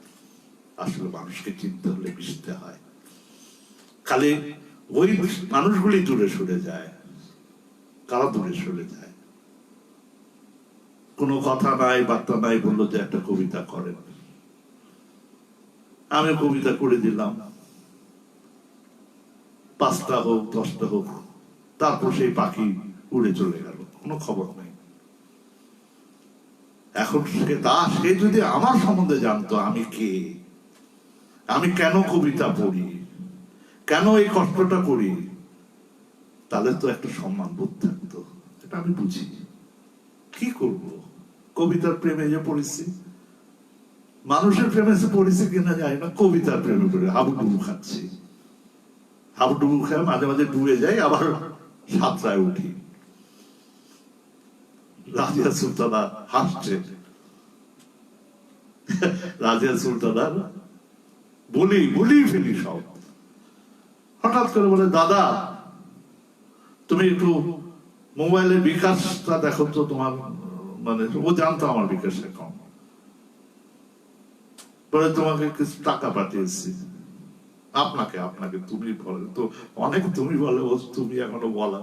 আসলে মানুষকে চিনতে হলে মিশতে হয়। খালি ওই মানুষগুলি দূরে সরে যায়। কারা দূরে সরে যায়? কোনো কথা নাই বার্তা নাই, বললো যে একটা কবিতা করেন, আমি কবিতা করে দিলাম, 5টা হোক 10টা হোক, তারপর সেই পাখি উড়ে চলে গেল, কোনো খবর নেই। এখন সে যদি আমার সম্বন্ধে জানতো আমি কে, আমি কেন কবিতা পড়ি, কেন এই কষ্টটা করি, তাহলে তো একটা সম্মান বোধ থাকতো। এটা আমি বুঝি। কি করব? কবিতার প্রেমে যে পড়েছি, মানুষের প্রেমে পড়েছি কিনা যায় না, কবিতার প্রেমে পড়ে হাবুডুবু খাচ্ছি। হাবুডুবু খেয়ে মাঝে মাঝে ডুবে যাই, আবার সাতটায় উঠি। রাজিয়া সুলতানা হাসছে, রাজিয়া সুলতানা বলি ফেলি সব। হঠাৎ করে বলে, দাদা তুমি একটু মোবাইলের বিকাশটা দেখো তো, তোমার মানে ও জানতো আমার বিকাশ অ্যাকাউন্ট, পরে তোমাকে কিছু টাকা পাঠিয়েছি। আপনাকে তুমি বলে তো, অনেক তুমি বলে, ও তুমি এখনো বলা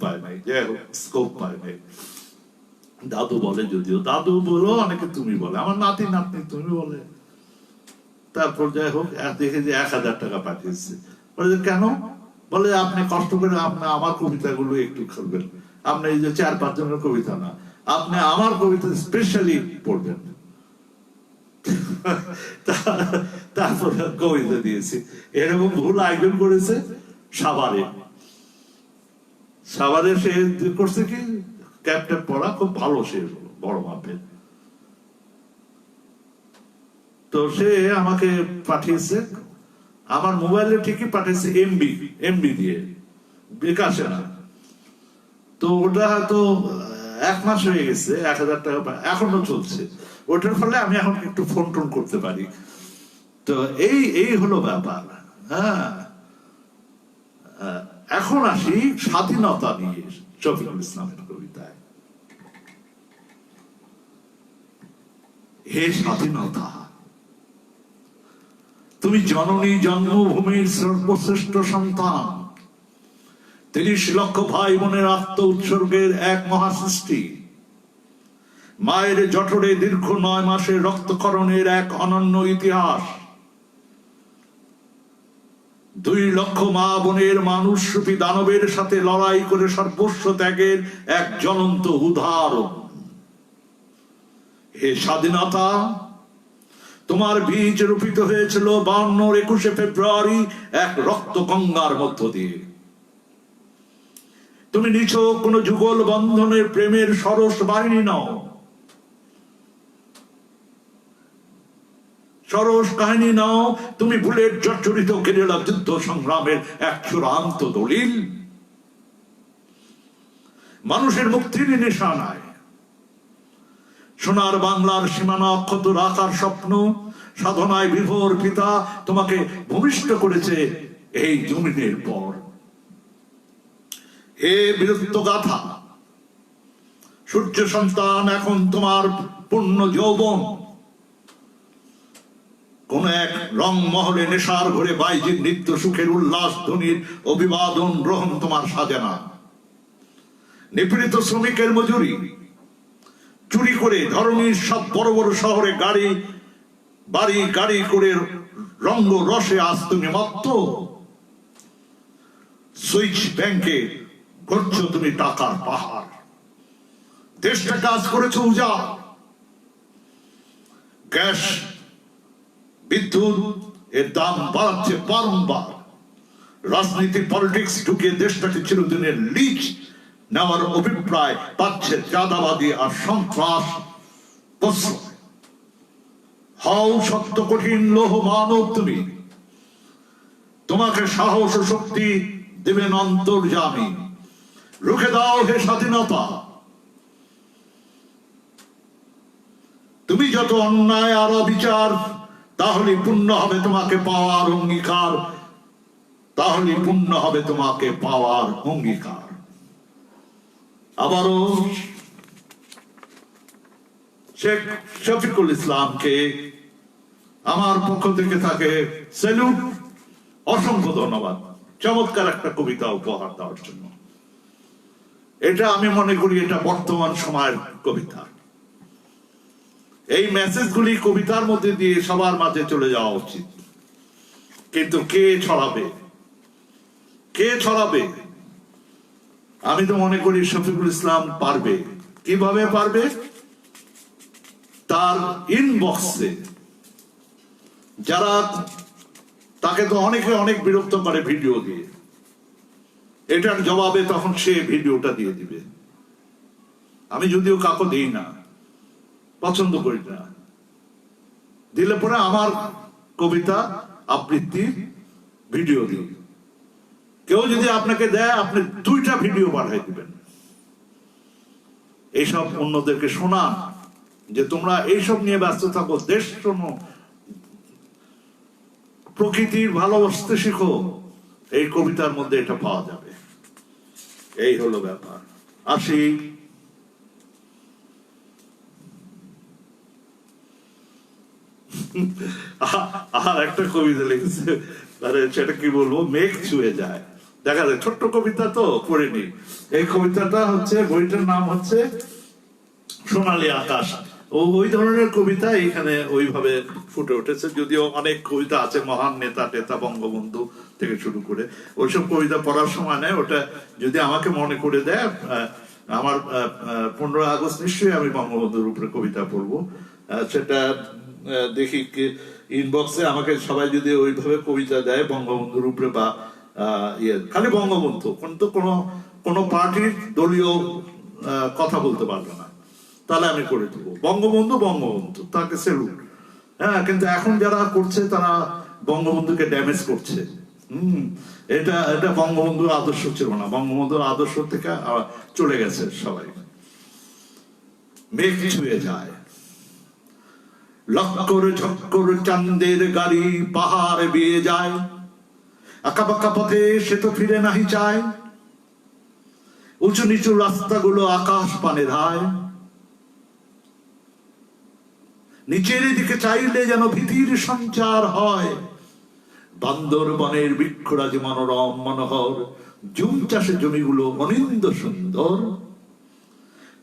পায় নাই, যে স্কোপ পায় নাই। দাদু বলে, যদিও দাদু বলো, অনেকে তুমি বলে, আমার নাতি নাতনি তুমি বলে। তারপর যাই হোক, দেখে যে 1000 টাকা পাঠিয়েছে। বলে যে কেন? বলে আপনি কষ্ট করে আপনি আমার কবিতাগুলো একটু করবেন, আপনি এই যে 4-5 জনের কবিতা না, আপনি আমার কবিতা স্পেশালি পড়বেন। তারপর কবিতা দিয়েছি। এরকম ভুল আয়োজন করেছে সাভারে সে করছে কি, ক্যাপ্টেন পড়া খুব ভালো, সে বড় মাপের। তো সে আমাকে পাঠিয়েছে, আমার মোবাইলে ঠিকই পাঠিয়েছে এমবি দিয়ে, বিকাশে না। তো ওটা হয়তো 1 মাস হয়ে গেছে, 1000 টাকা এখনো চলছে। ওটার ফলে আমি এখন একটু ফোন টোন করতে পারি। তো এই হলো ব্যাপার। হ্যাঁ, এখন আসি স্বাধীনতা নিয়ে শফিকুল ইসলামের কবিতায়। হে স্বাধীনতা, তুমি জননী জন্মভূমির সর্বশ্রেষ্ঠ সন্তান, 30 লক্ষ ভাই বোনের আত্ম উৎসর্গের এক মহাসৃষ্টি, মায়ের জঠরে দীর্ঘ 9 মাসের রক্তক্ষরণের এক অনন্য ইতিহাস, 2 লক্ষ মা বোনের মানুষরূপী দানবের সাথে লড়াই করে সর্বস্ব ত্যাগের এক জ্বলন্ত উদাহরণ। হে স্বাধীনতা, তোমার বীজ রোপিত হয়েছিল 52-21 ফেব্রুয়ারি এক রক্ত গঙ্গার মধ্য দিয়ে। তুমি নিছক কোন যুগল বন্ধনের প্রেমের সরস বাহিনী নও, সরস কাহিনী নাও, তুমি বুলেট জর্জরিত গেরিলা যুদ্ধ সংগ্রামের এক চূড়ান্ত দলিল। মানুষের মুক্তির নিশানায় সোনার বাংলার সীমানা অক্ষত রাখার স্বপ্ন সাধনায় বিভোর পিতা তোমাকে ভূমিষ্ঠ করেছে এই জমিনের পর। হে বীরত্ব গাথা, সূর্য সন্তান এখন তোমার পূর্ণ যৌবন। কোন এক রং মহলে নেশার ঘরে বাইজির নৃত্য সুখের উল্লাস ধ্বনির অভিবাদন গ্রহণ তোমার সাজে না। নিপীড়িত শ্রমিকের মজুরি চুরি করে ধরনীর সব বড় বড় শহরে গাড়ি বাড়ি গাড়ি করে রঙ্গ রসে আজ তুমি মত্ত, সুইচ ব্যাংকে করছো তুমি টাকার পাহাড়, দেশটা কাজ করেছো উজাড়, গ্যাস বিদ্যুৎ এর দাম বাড়াচ্ছে বারংবার, রাজনীতি পলিটিক্স ঢুকে দেশটাকে চিরদিনের লিজ নেওয়ার অভিপ্রায় পাচ্ছে চাঁদাবাদী আর সন্ত্রাস প্রশ্রয়। হও সত্য কঠিন লৌহ মানব তুমি, তোমাকে সাহস ও শক্তি দেবেন অন্তর্যামী, রুখে দাও হে স্বাধীনতা। তুমি যত অন্যায় আর অবিচার, তাহলে পূর্ণ হবে তোমাকে পাওয়ার অঙ্গীকার, তাহলে পূর্ণ হবে তোমাকে পাওয়ার অঙ্গীকার। আবারও শেখ শফিকুল ইসলামকে আমার পক্ষ থেকে তাকে স্যালুট, অসংখ্য ধন্যবাদ চমৎকার একটা কবিতা উপহার দেওয়ার জন্য। এটা আমি মনে করি এটা বর্তমান সময়ের কবিতা। এই মেসেজগুলি কবিতার মধ্যে দিয়ে সবার মাঝে চলে যাওয়া উচিত, কিন্তু কে ছড়াবে, কে ছড়াবে? আমি তো মনে করি শফিকুল ইসলাম পারবে। কিভাবে পারবে? তার ইনবক্সে যারা, তাকে তো অনেকে অনেক বিরক্ত করে ভিডিও দিয়ে, এটার জবাবে তখন সে ভিডিওটা দিয়ে দিবে। আমি যদিও কাউকে দিই না, পছন্দ করি না, দিলে পরে আমার কবিতা আবৃত্তি ভিডিও দিই। কেউ যদি আপনাকে দেয়, আপনি 2টা ভিডিও পাঠাই দিবেন, এইসব অন্যদেরকে শোনান যে তোমরা এইসব নিয়ে ব্যস্ত থাকো, দেশ শোনো, প্রকৃতির ভালোবাসতে শিখো। এই কবিতার মধ্যে এটা পাওয়া যাবে। এই হলো ব্যাপার। আসি আর একটা কবিতা লিখেছে, সেটা কি বলবো, মেঘ ছুঁয়ে যায়। দেখা যায় ছোট্ট কবিতা তো পড়িনি। এই কবিতাটা হচ্ছে, বইটার নাম হচ্ছে সোনালী আকাশ। ওই ধরনের কবিতা এখানে ওইভাবে ফুটে উঠেছে। যদিও অনেক কবিতা আছে, মহান নেতা টেতা বঙ্গবন্ধু থেকে শুরু করে, ওইসব কবিতা পড়ার সময় নেই। ওটা যদি আমাকে মনে করে দেয়, আমার 15 আগস্ট নিশ্চয়ই আমি বঙ্গবন্ধুর উপরে কবিতা পড়বো। সেটা দেখি ইনবক্সে আমাকে সবাই যদি ওইভাবে কবিতা দেয় বঙ্গবন্ধুর উপরে, বা খালি বঙ্গবন্ধু, কিন্তু কোনো পার্টির দলীয় কথা বলতে পারবে না, তাহলে আমি করে দেবো। বঙ্গবন্ধু বঙ্গবন্ধু, তাকে সেলুট। হ্যাঁ, কিন্তু এখন যারা করছে তারা বঙ্গবন্ধুকে ড্যামেজ করছে। এটা বঙ্গবন্ধুর আদর্শ ছিল না, বঙ্গবন্ধুর আদর্শ থেকে চলে গেছে সবাই। মেঘ ছুঁয়ে যায়, লক্কর ঝক্কর চাঁদের গাড়ি পাহাড় বেয়ে যায়, আঁকা বাঁকা পথে সে তো ফিরে নাহি চায়, উঁচু নিচু রাস্তাগুলো আকাশ পানে ধায়, নিচের দিকে চাইলে যেন ভীতির সঞ্চার হয়, বান্দরবনের বৃক্ষরাজ মনোরম মনোহর, জুম চাষে জমিগুলো অনিন্দ সুন্দর,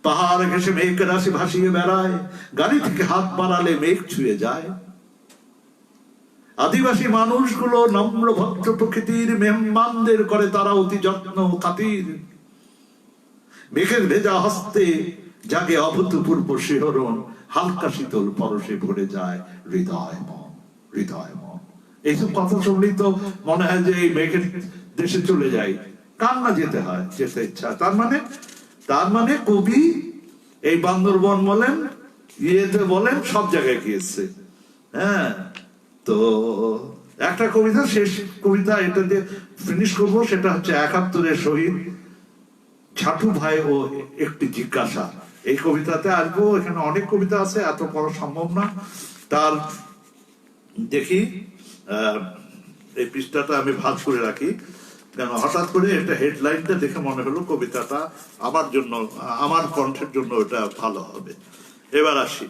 পাহাড় ঘেসে মেঘ রাশি ভাসিয়ে বেড়ায়, গাড়ি থেকে হাত বাড়ালে মেঘ ছুঁয়ে যায়, আদিবাসী মানুষগুলো নম্র ভদ্র প্রকৃতির মেহমানদের করে তারা অতি যত্ন খাতির, মেঘের ভেজা হস্তে জাগে অভূতপূর্ব শিহরণ, হালকা শীতল পরশে ভরে যায় হৃদয় মন, হৃদয় মন। এইসব কথা শুনলেই তো মনে হয় যে এই মেঘের দেশে চলে যাই, কার না যেতে হয়, যেতে ইচ্ছা। তার মানে কবি এই বান্দরবন বলেন, ইয়েতে বলেন, সব জায়গায় গিয়েছে। হ্যাঁ, তো একটা কবিতা, শেষ কবিতা এটা দিয়ে ফিনিশ করবো, সেটা হচ্ছে 71-এর শহীদ ছাটু ভাই ও একটি জিজ্ঞাসা। এই কবিতাতে আসবো, এখানে অনেক কবিতা আছে, এত পড়া সম্ভব না। তার দেখি এই পৃষ্ঠাটা আমি ভাঁজ করে রাখি, কেন হঠাৎ করে এটা হেডলাইনটা দেখে মনে হলো কবিতাটা আমার জন্য, আমার কণ্ঠের জন্য এটা ভালো হবে। এবার আসি,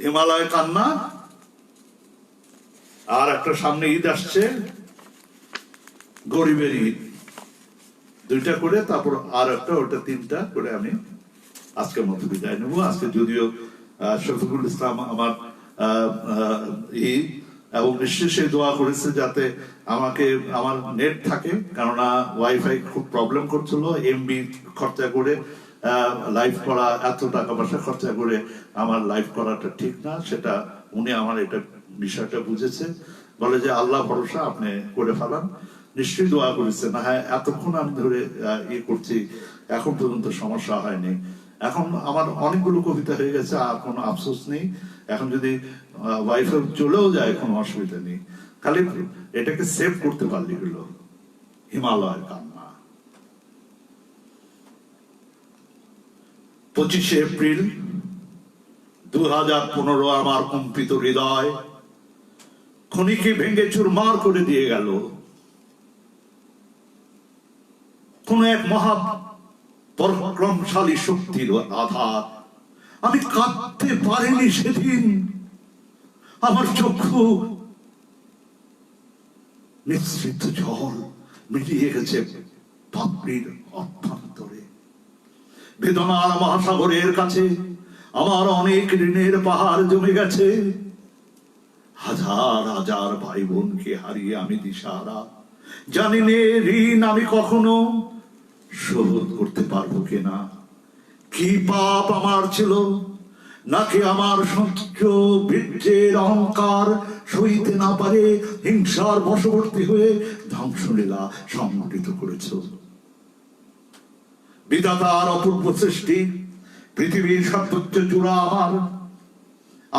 হিমালয় কান্না আর একটা সামনে ঈদ আসছে, গরিবের ঈদ, দুইটা করে, তারপর আর একটা, ওটা তিনটা করে আমি আজকের মতো বিদায় নেবো। আজকে যদিও শফিকুল ইসলাম আমার ঈদ, এবং নিশ্চয়ই সে দোয়া করেছে যাতে আমাকে আমার নেট থাকে, কেননা ওয়াইফাই খুব প্রবলেম করছিল, এমবি খরচা করে লাইভ করা, এত টাকা পয়সা খরচা করে আমার লাইভ করাটা ঠিক না, সেটা উনি আমার এটা বিষয়টা বুঝেছে, বলে যে আল্লাহ ভরসা, আপনি করে ফেলান। নিশ্চয়ই দোয়া করেছেন। হ্যাঁ, এতক্ষণ আমি ধরে ইয়ে করছি, এখন পর্যন্ত সমস্যা হয়নি। এখন আমার অনেকগুলো কবিতা হয়ে গেছে, আর কোনো আফসোস নেই। এখন যদি ওয়াইফাই চলেও যায় কোনো অসুবিধা নেই, খালি এটাকে সেভ করতে পারলি হলো। হিমালয়ের কান্না। 25শে এপ্রিল 2015, আমার কম্পিত হৃদয় খনিকে ভেঙে চুরমার করে দিয়ে গেল কোন এক মহা পরাক্রমশালী শক্তির আধার। আমি কাঁদতে পারিনি সেদিন, আমার চক্ষু নিঃসৃত জল মিলিয়ে গেছে পাপড়ির অভ্যন্তরে। বেদনার মহাসাগরের কাছে আমার অনেক ঋণের পাহাড় জমে গেছে। হাজার হাজার ভাই বোনকে হারিয়ে আমি দিশাহারা, জানি নে ঋণ আমি কখনো শোধ করতে পারবো কিনা। কি পাপ আমার ছিল, নাকি আমার সত্য বীর্যের অহংকার সইতে না পারে হিংসার বশবর্তী হয়ে ধ্বংসলীলা সংঘটিত করেছ। বিধাতার অপূর্ব সৃষ্টি, পৃথিবীর সর্বোচ্চ চূড়া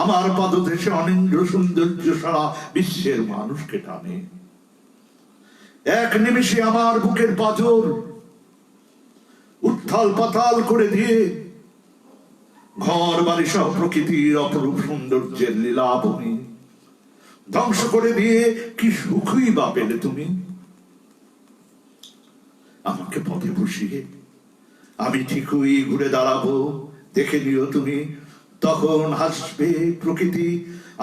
আমার পাদদেশে অনিন্দ্র সৌন্দর্য সারা বিশ্বের মানুষকে টানে। এক নিমিষে আমার বুকের পাঁজর উত্থাল পাতাল করে দিয়ে ঘর বাড়ি সহ প্রকৃতির অপরূপ সৌন্দর্যের লীলাভূমি ধ্বংস করে দিয়ে কি সুখই বা পেলে তুমি। আমাকে পথে বসিয়ে আমি ঠিকই ঘুরে দাঁড়াবো, দেখে নিও তুমি। তখন হাসবে প্রকৃতি,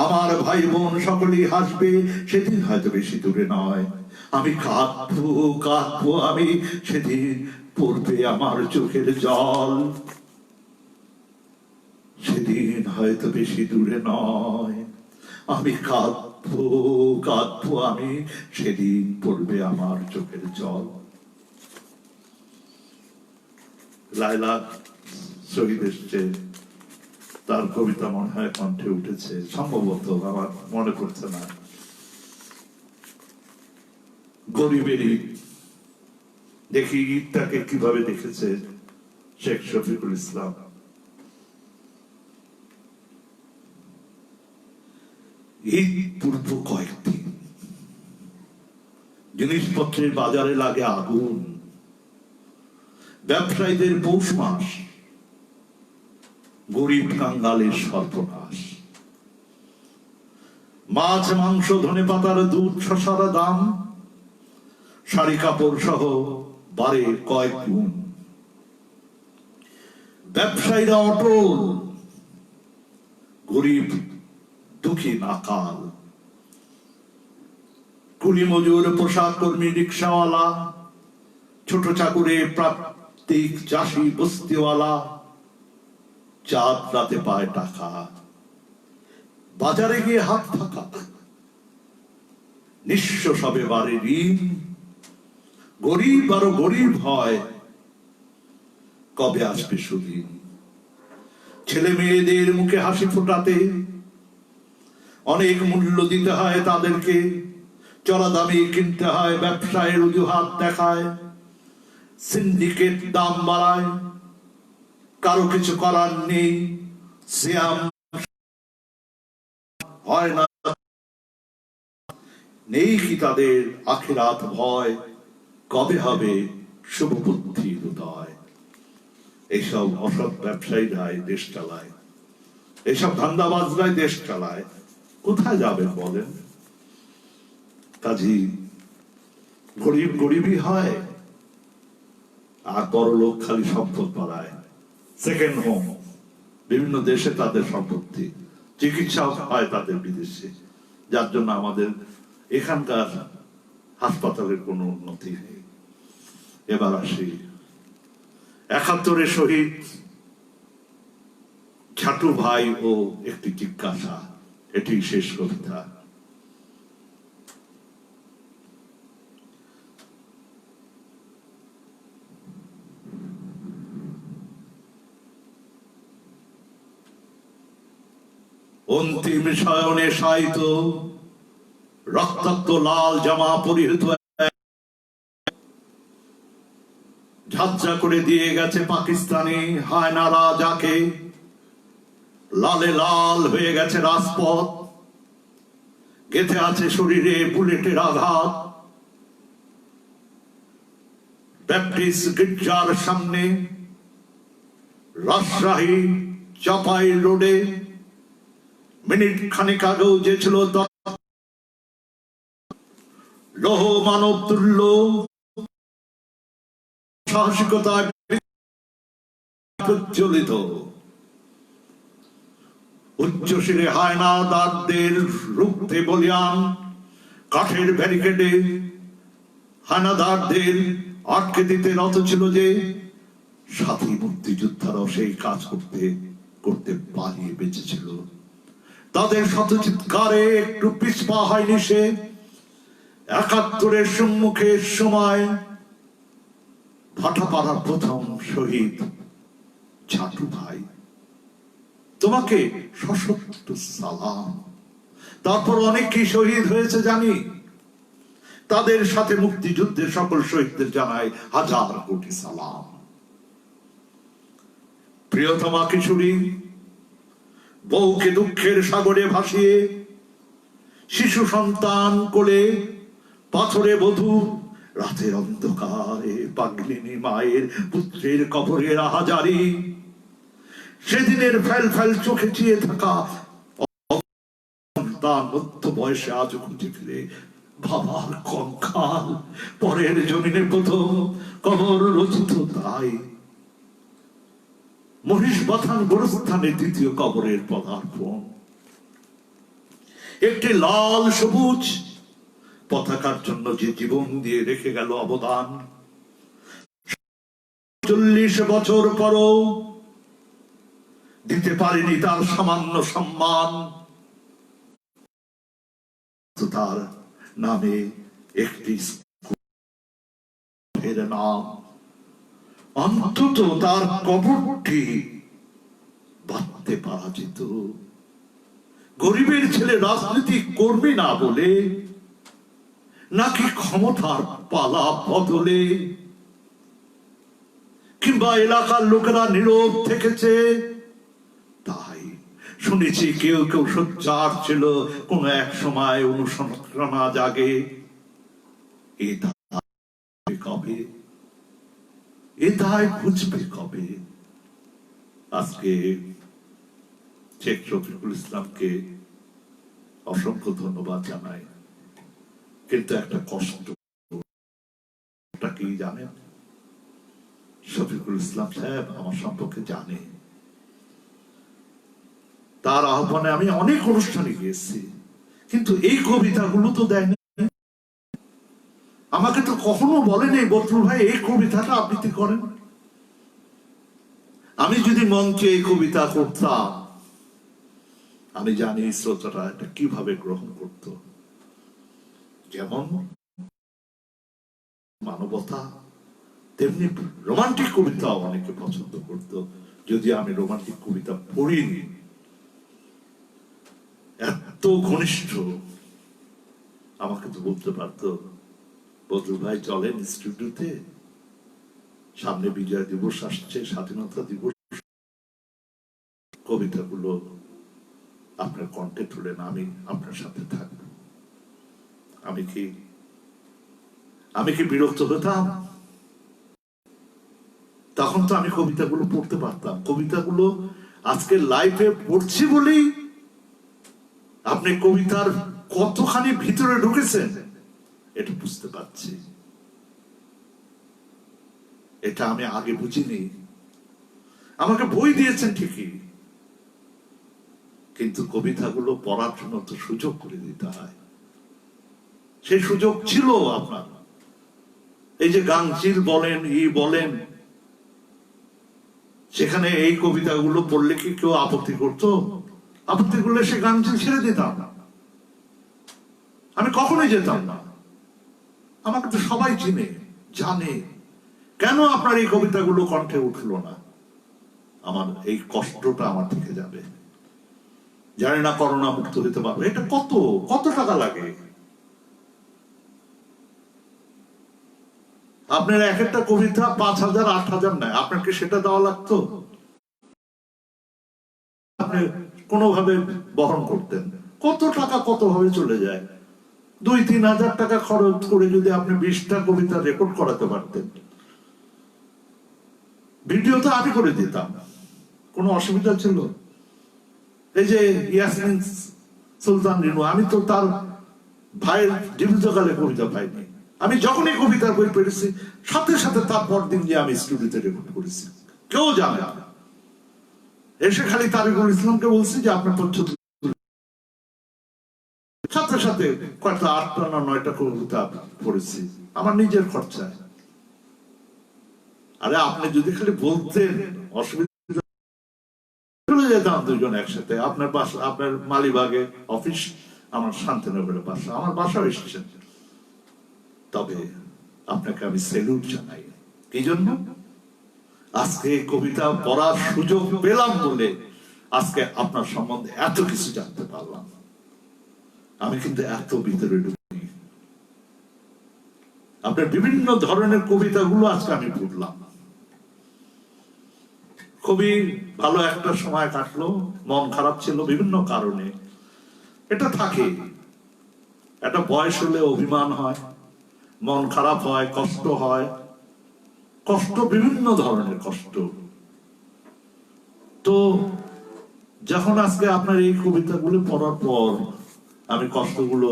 আমার ভাই বোন সকলেই হাসবে। সেদিন হয়তো বেশি দূরে নয়, আমি কাঁদবো কাঁদবো আমি, সেদিন পড়বে আমার চোখের জল। সেদিন হয়তো বেশি দূরে নয়, আমি কাঁদবো কাঁদবো আমি, সেদিন পড়বে আমার চোখের জল। লায়লা শহীদ এসছে, তার কবিতা মনে হয় কণ্ঠে উঠেছে, সম্ভবত, আমার মনে পড়ছে না। গরিবের ঈদ, দেখি ঈদটাকে কিভাবে দেখেছে শেখ শফিকুল ইসলাম। ঈদ পূর্ব কয়েকদিন জিনিসপত্রের বাজারে লাগে আগুন, ব্যবসায়ীদের পৌষ মাস, গরিব কাঙ্গালের সর্বনাশ। মাছ মাংস ধনে পাতার দুধ শশার দাম শাড়ি কাপড় সহ বাড়ে কয়েক গুণ। ব্যবসায়ীরা অটল, গরিব দুঃখী নাকাল। কুলি মজুর, পোশাক কর্মী, রিক্সাওয়ালা, ছোট চাকুরে প্রান্তিক চাষি বস্তিওয়ালা চাঁদ রাতে পায় টাকা, বাজারে গিয়ে হাত ফাঁকা। নিঃস্ব সবে বাড়ে ঋণ, গরিব আরো গরিব হয়, কবে আসবে সুদিন। ছেলে মেয়েদের মুখে হাসি ফোটাতে অনেক মূল্য দিতে হয় তাদেরকে, চড়া দামে কিনতে হয়, ব্যবসায়ের অজুহাত দেখায়, সিন্ডিকেট দাম বাড়ায়, কারো কিছু করার নেই, সিয়াম হয় না। নেই কি তাদের আখিরাত ভয়, কবে হবে শুভ বুদ্ধি উদয়। এইসব অসৎ ব্যবসায়ীরাই দেশ চালায়, এইসব ধান্দাবাজরাই দেশ চালায়। কোথায় যাবেন বলেন? কাজী গরিব গরিবই হয়, আর বড় লোক খালি সম্পদ বাড়ায়। সেকেন্ড হোম, বিভিন্ন দেশে তাদের সম্পত্তি, চিকিৎসা হয় তাদের বিদেশে। যার জন্য আমাদের এখানকার হাসপাতালের কোনো উন্নতি নেই। এবার আসি ৭১ শহীদ ঝাটু ভাই ও একটি জিজ্ঞাসা, এটি শেষ কবিতা। অন্তিম শয়নে শায়িত রক্তাক্ত লাল জামা পরিহিত ঝাঁঝরা করে দিয়ে গেছে পাকিস্তানি হায়নারা, যাকে লালে লাল হয়ে গেছে রাজপথ, গেঁথে আছে শরীরে বুলেটের আঘাত। ব্যাপটিস্ট গির্জার সামনে, রাজশাহী চাপাই রোডে মিনিট খানেক আগেও যে ছিল লৌহ মানব তুল্য সাহসিকতায় প্রজ্বলিত উচ্চশিরে হায়নাদারদের রুখতে বলিয়ান কাঠের ব্যারিকেডে হায়নাদারদের আটকে দিতে রত ছিল যে সাথী মুক্তিযোদ্ধারাও সেই কাজ করতে করতে পালিয়ে বেঁচেছিল। তাদের শতচিৎকারে একটু পিছপা হয়নি সে। ৭১ সম্মুখের সময় ভাটাপাড়ার প্রথম শহীদ ঝাটু ভাই, তোমাকে সশস্ত্র সালাম। তারপর অনেকেই শহীদ হয়েছে জানি, তাদের সাথে মুক্তিযুদ্ধের সকল শহীদদের জানাই হাজার কোটি সালাম। প্রিয়তমা কিশোরী বউকে দুঃখের সাগরে ভাসিয়ে, শিশু সন্তান কোলে পাথরে বধূ, রাতের অন্ধকারে পাগলিনী মায়ের পুত্রের কবরের আহাজারি, সেদিনের ফেল ফেল চোখে চেয়ে থাকা তার মধ্য বয়সে আজ খুঁজে ফিরে বাবার কঙ্কাল, পরের জমিনে প্রথম কবর রচিত তাই। মহিষ বাথান গোরস্থানে দ্বিতীয় কবরের পদার্পণ। একটি লাল সবুজ পতাকার জন্য যে জীবন দিয়ে রেখে গেল অবদান, ৪০ বছর পরও দিতে পারেনি তার সামান্য সম্মান। তার নামে একটি নাম, অন্তত তার কবরটি বাঁধতে পারা যেত। গরিবের ছেলে রাজনীতি করবে না বলে, নাকি ক্ষমতার পালা বদলে, কিংবা এলাকার লোকেরা নীরব থেকেছে তাই শুনেছি কেউ কেউ সোচ্চার ছিল কোন এক সময় অনুশোচনা জাগে। এ কবে, এ দায় বুঝবে কবে? আজকে শেখ শফিকুল ইসলামকে অসংখ্য ধন্যবাদ জানাই, কিন্তু একটা কষ্ট কি জানেন? শফিকুল ইসলাম সাহেব আমার সম্পর্কে জানে, তার আহ্বানে আমি অনেক অনুষ্ঠানে গিয়েছি, কিন্তু এই কবিতাগুলো তো দেয়নি। আমাকে তো কখনো বলেনি বদরুল ভাই এই কবিতাটা আবৃত্তি করেন। আমি যদি মঞ্চে এই কবিতা করতাম, আমি জানি শ্রোতারা এটা কিভাবে গ্রহণ করত। যেমন মানবতা, তেমনি রোমান্টিক কবিতাও অনেকে পছন্দ করত, যদি আমি রোমান্টিক কবিতা পড়িনি। এত ঘনিষ্ঠ, আমাকে তো বলতে পারতো বদরুল ভাই চলেন স্টুডিওতে, সামনে বিজয় দিবস আসছে, স্বাধীনতা দিবস, কবিতাগুলো আপনার কণ্ঠে তুলেন, আমি আপনার সাথে থাকবো। আমি কি বিরক্ত হতাম? তখন তো আমি কবিতাগুলো পড়তে পারতাম। কবিতাগুলো আজকে লাইভে পড়ছি বলেই আপনি কবিতার কতখানি ভিতরে ঢুকেছেন এটা বুঝতে পারছি। এটা আমি আগে বুঝিনি। আমাকে বই দিয়েছেন ঠিকই, কিন্তু কবিতাগুলো পড়ার জন্য তো সুযোগ করে দিতে হয়। সেই সুযোগ ছিল আপনার। এই যে গাংচিল বলেন, বলেন, সেখানে এই কবিতাগুলো পড়লে কি কেউ আপত্তি করতো? আপত্তি করলে সে গাংচিল ছেড়ে দিতাম না, আমি কখনোই যেতাম না। আমাকে তো সবাই চিনে, জানে। কেন আপনার এই কবিতাগুলো কণ্ঠে উঠলো না? আমার এই কষ্টটা আমার থেকে যাবে। জানি না করোনা মুক্ত হতে পারবে। এটা কত কত টাকা লাগে? আপনার এক একটা কবিতা 5,000 8,000 নেয়, আপনাকে সেটা দেওয়া লাগতো? আপনি কোনোভাবে বহন করতেন। কত টাকা কত ভাবে চলে যায়। 2-3 হাজার টাকা খরচ করে যদি আপনি 20টা কবিতা রেকর্ড করাতে পারতেন, ভিডিও তো আমি করে দিতাম, কোনো অসুবিধা ছিল? এই যে ইয়াসমিন সুলতান রিনু, আমি তো তার ভাইয়ের জীবিতকালে কবিতা পাইনি। আমি যখনই কবিতার বই পড়েছি, সাথে সাথে তার পরদিন যে আমি স্টুডিওতে রেকর্ড করেছি, কেউ জানে না। এসে খালি তারিকুল ইসলামকে বলছি যে আপনার পদ্ধতি, সাথে সাথে কয়েকটা 8টা না 9টা কবিতা পড়েছি আমার নিজের খরচায়। আরে আপনি যদি খালি বলতেন, অসুবিধা, চলে যেতাম দুজন একসাথে। আপনার বাসা, আপনার মালিবাগে অফিস, আমার শান্তিনগরের বাসা, আমার বাসাও এসেছেন। তবে আপনাকে আমি সেলুট জানাই। কি জন্য? আজকে কবিতা পড়ার সুযোগ পেলাম বলে আজকে আপনার সম্বন্ধে এত কিছু জানতে পারলাম। আমি কিন্তু এত ভিতরে ঢুকিনি। আপনার বিভিন্ন ধরনের কবিতাগুলো আজকে আমি পড়লাম। খুবই ভালো একটা সময় কাটলো। মন খারাপ ছিল বিভিন্ন কারণে, এটা থাকে। একটা বয়স হলে অভিমান হয়, মন খারাপ হয়, কষ্ট হয়, কষ্ট বিভিন্ন ধরনের কষ্ট। তো যখন আজকে আপনার এই কবিতাগুলো পড়ার পর আমি কষ্টগুলো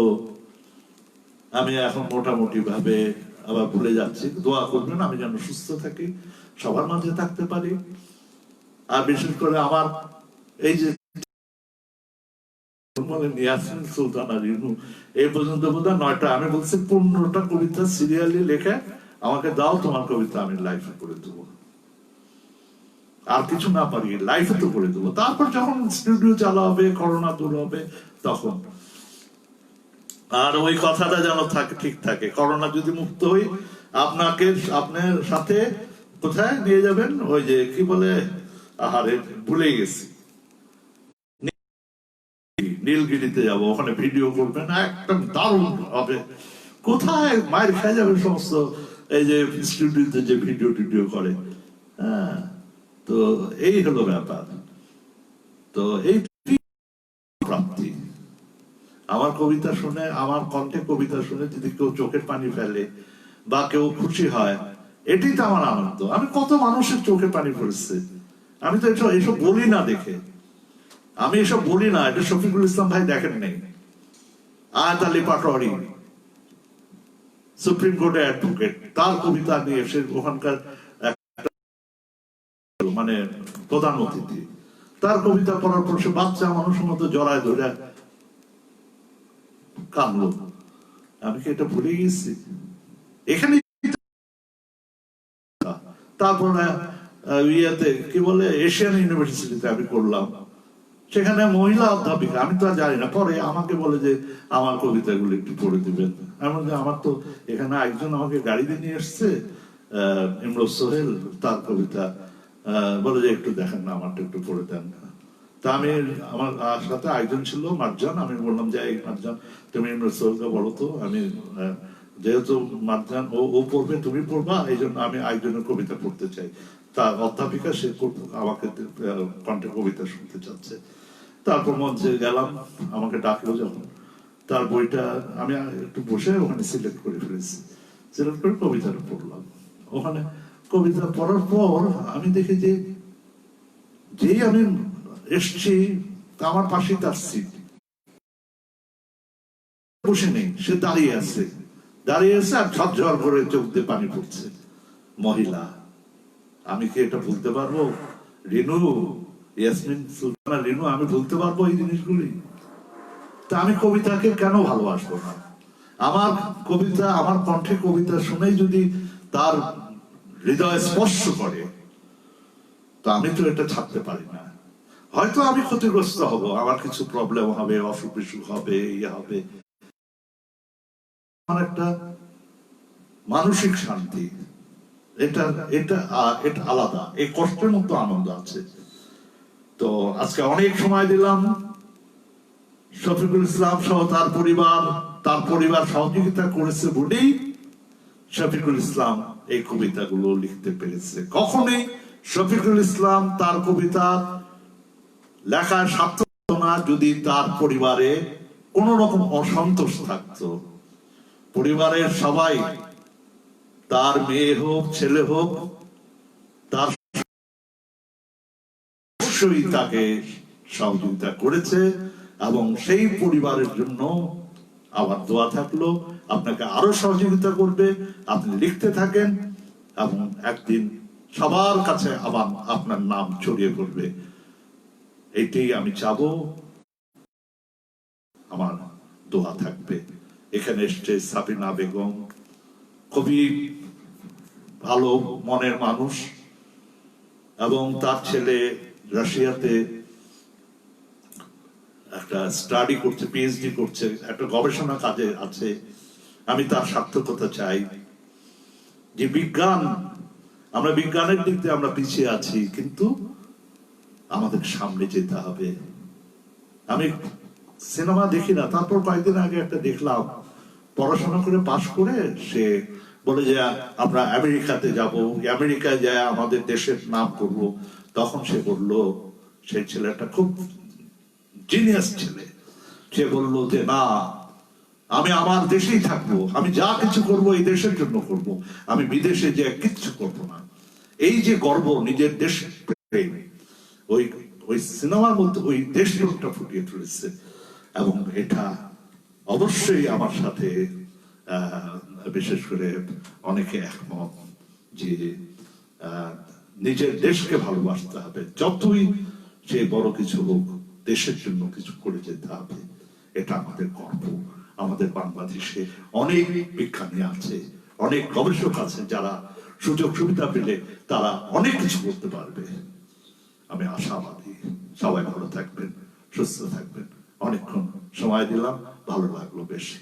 আমি এখন মোটামুটি ভাবে আবার ভুলে যাচ্ছি। দোয়া করবেন আমি যেন সুস্থ থাকি, সবার মাঝে থাকতে পারি। আর বিশেষ করে আমার এই যে ইয়াসমিন সুলতান আর রিনু, এই পর্যন্ত বোধহয় 9টা, আমি বলছি 15টা কবিতা সিরিয়ালি লেখে আমাকে দাও, তোমার কবিতা আমি লাইফে করে দেবো। আর কিছু না পারি লাইফে তো করে দেবো। তারপর যখন স্টুডিও চালা হবে, করোনা দূর হবে, তখন। আর ওই কথাটা যেন থাকে, ঠিক থাকে। করোনা যদি মুক্ত হই, আপনাকে, আপনার সাথে কোথায় নিয়ে যাবেন? ওই যে কি বলে, আহারে ভুলে গেছি, নীলগিরিতে যাব, ওখানে ভিডিও করবেন, একদম দারুণ হবে। কোথায় মায়ের খেয়ে যাবে সমস্ত এই যে স্টুডিওতে যে ভিডিও টিডিও করে। হ্যাঁ, তো এই হলো ব্যাপার। তো এই প্রাপ্তি, আমার কবিতা শুনে, আমার কণ্ঠে কবিতা শুনে যদি কেউ চোখের পানি ফেলে বা কেউ খুশি হয়, এটাই তো আমার আনন্দ। আমি কত মানুষের চোখে পানি পড়েছে, আমি তো এসব বলি না দেখে, আমি এসব বলি না। এটা শফিকুল ইসলাম ভাই দেখেন নেই, আয়াত আলী পাটোয়ারি, সুপ্রিম কোর্টের অ্যাডভোকেট, তার কবিতা নিয়ে এসে ওখানকার মানে প্রধান অতিথি, তার কবিতা পড়ার পর সে বাচ্চা মানুষের মতো জড়ায় ধরে কাঁদলো। আমি কি এটা ভুলে গেছি? এখানে তারপরে ইয়েতে কি বলে, এশিয়ান ইউনিভার্সিটিতে আমি করলাম, সেখানে মহিলা অধ্যাপিকা, আমি তো আর জানি না, পরে আমাকে বলে যে আমার কবিতাগুলো একটু পড়ে দিবেন। এমন যে আমার তো এখানে একজন আমাকে গাড়িতে নিয়ে এসছে, ইমরোজ সোহেল, তার কবিতা বলে যে একটু দেখেন না, আমারটা একটু পড়ে দেন। তা আমি, আমার সাথে একজন ছিল মারজান, আমি বললাম যে এই মারজান, তুমি ইমরোজ সোহেলকে বলো তো, আমি যেহেতু মারজান ও পড়বে, তুমি পড়বা, এই জন্য আমি একজনের কবিতা পড়তে চাই। তার অধ্যাপিকা, সে আমাকে কণ্ঠে কবিতা শুনতে চাচ্ছে। তারপর মঞ্চে গেলাম, আমাকে ডাকলো যখন, তার বইটা আমি একটু বসে ওখানে সিলেক্ট করে ফেলেছি, সিলেক্ট করে কবিতাটা পড়লাম। ওখানে কবিতা পড়ার পর আমি দেখি যে যেই আমি এসছি, আমার পাশেই তার সিট, বসে নেই, সে দাঁড়িয়ে আছে, আর ঝরঝর করে চোখ দিয়ে পানি পড়ছে। মহিলা, আমি কি এটা বলতে পারবো? রিনু, ইয়াসমিন সুলতানা রিনু, আমি বলতে পারবো এই জিনিসগুলি? তা আমি কবিতাকে কেন ভালোবাসবো না? আমার কবিতা, আমার কণ্ঠে কবিতা শুনেই যদি তার হৃদয় স্পর্শ করে, তো আমি তো এটা ছাড়তে পারি না। হয়তো আমি ক্ষতিগ্রস্ত হব, আমার কিছু প্রবলেম হবে, অসুখ বিসুখ হবে, ইয়ে হবে, আমার একটা মানসিক শান্তি, এটা এটা এটা আলাদা। এই কষ্টের মধ্যে আনন্দ আছে। তো আজকে অনেক সময় দিলাম, শফিকুল ইসলাম সহ তার পরিবার সহযোগিতা করেছে বলেই শফিকুল ইসলাম এই কবিতাগুলো লিখতে পেরেছে। কখনোই শফিকুল ইসলাম তার কবিতা লেখায় সার্থক না যদি তার পরিবারে কোন রকম অসন্তোষ থাকতো। পরিবারের সবাই, তার মেয়ে হোক ছেলে হোক, তার অবশ্যই তাকে সহযোগিতা করেছে, এবং সেই পরিবারের জন্য আবার দোয়া থাকলো, আপনাকে আরো সহযোগিতা করবে। আপনি লিখতে থাকেন এবং একদিন সবার কাছে আবার আপনার নাম ছড়িয়ে পড়বে, এইটাই আমি চাবো। আমার দোয়া থাকবে। এখানে এসছে সাবিনা বেগম, খুবই ভালো মনের মানুষ, এবং তার ছেলে রাশিয়াতে একটা স্টাডি করছে, পিএইচডি করছে, একটা গবেষণা কাজে আছে। আমি তার সার্থকতা চাই। যে বিজ্ঞান, আমরা বিজ্ঞানের দিক দিয়ে আমরা পিছিয়ে আছি, কিন্তু আমাদের সামনে যেতে হবে। আমি সিনেমা দেখি না, তারপর কয়েকদিন আগে একটা দেখলাম, পড়াশোনা করে পাশ করে সে বলে যে আমরা আমেরিকাতে যাব, আমেরিকায় যায় আমাদের দেশের নাম করব। তখন সে বলল, সেই ছেলেটা খুব জিনিয়াস ছেলে, সে বলল যে না, আমি আমার দেশেই থাকবো, আমি যা কিছু করব এই দেশের জন্য করব, আমি বিদেশে যে কিচ্ছু করব না। এই যে গর্ব, নিজের দেশের প্রেম, ওই ওই সিনেমার মধ্যে ওই দেশপ্রেমটা ফুটিয়ে তুলেছে। এবং এটা অবশ্যই আমার সাথে বিশেষ করে অনেকে একমত যে নিজের দেশকে ভালোবাসতে হবে, যতই সে বড় কিছু হোক, দেশের জন্য কিছু করে যেতে হবে। এটা আমাদের গর্ব। আমাদের বাংলাদেশে অনেক বিজ্ঞানী আছে, অনেক গবেষক আছে, যারা সুযোগ সুবিধা পেলে তারা অনেক কিছু করতে পারবে। আমি আশাবাদী। সবাই ভালো থাকবেন, সুস্থ থাকবেন। অনেকক্ষণ সময় দিলাম, ভালো লাগলো বেশি।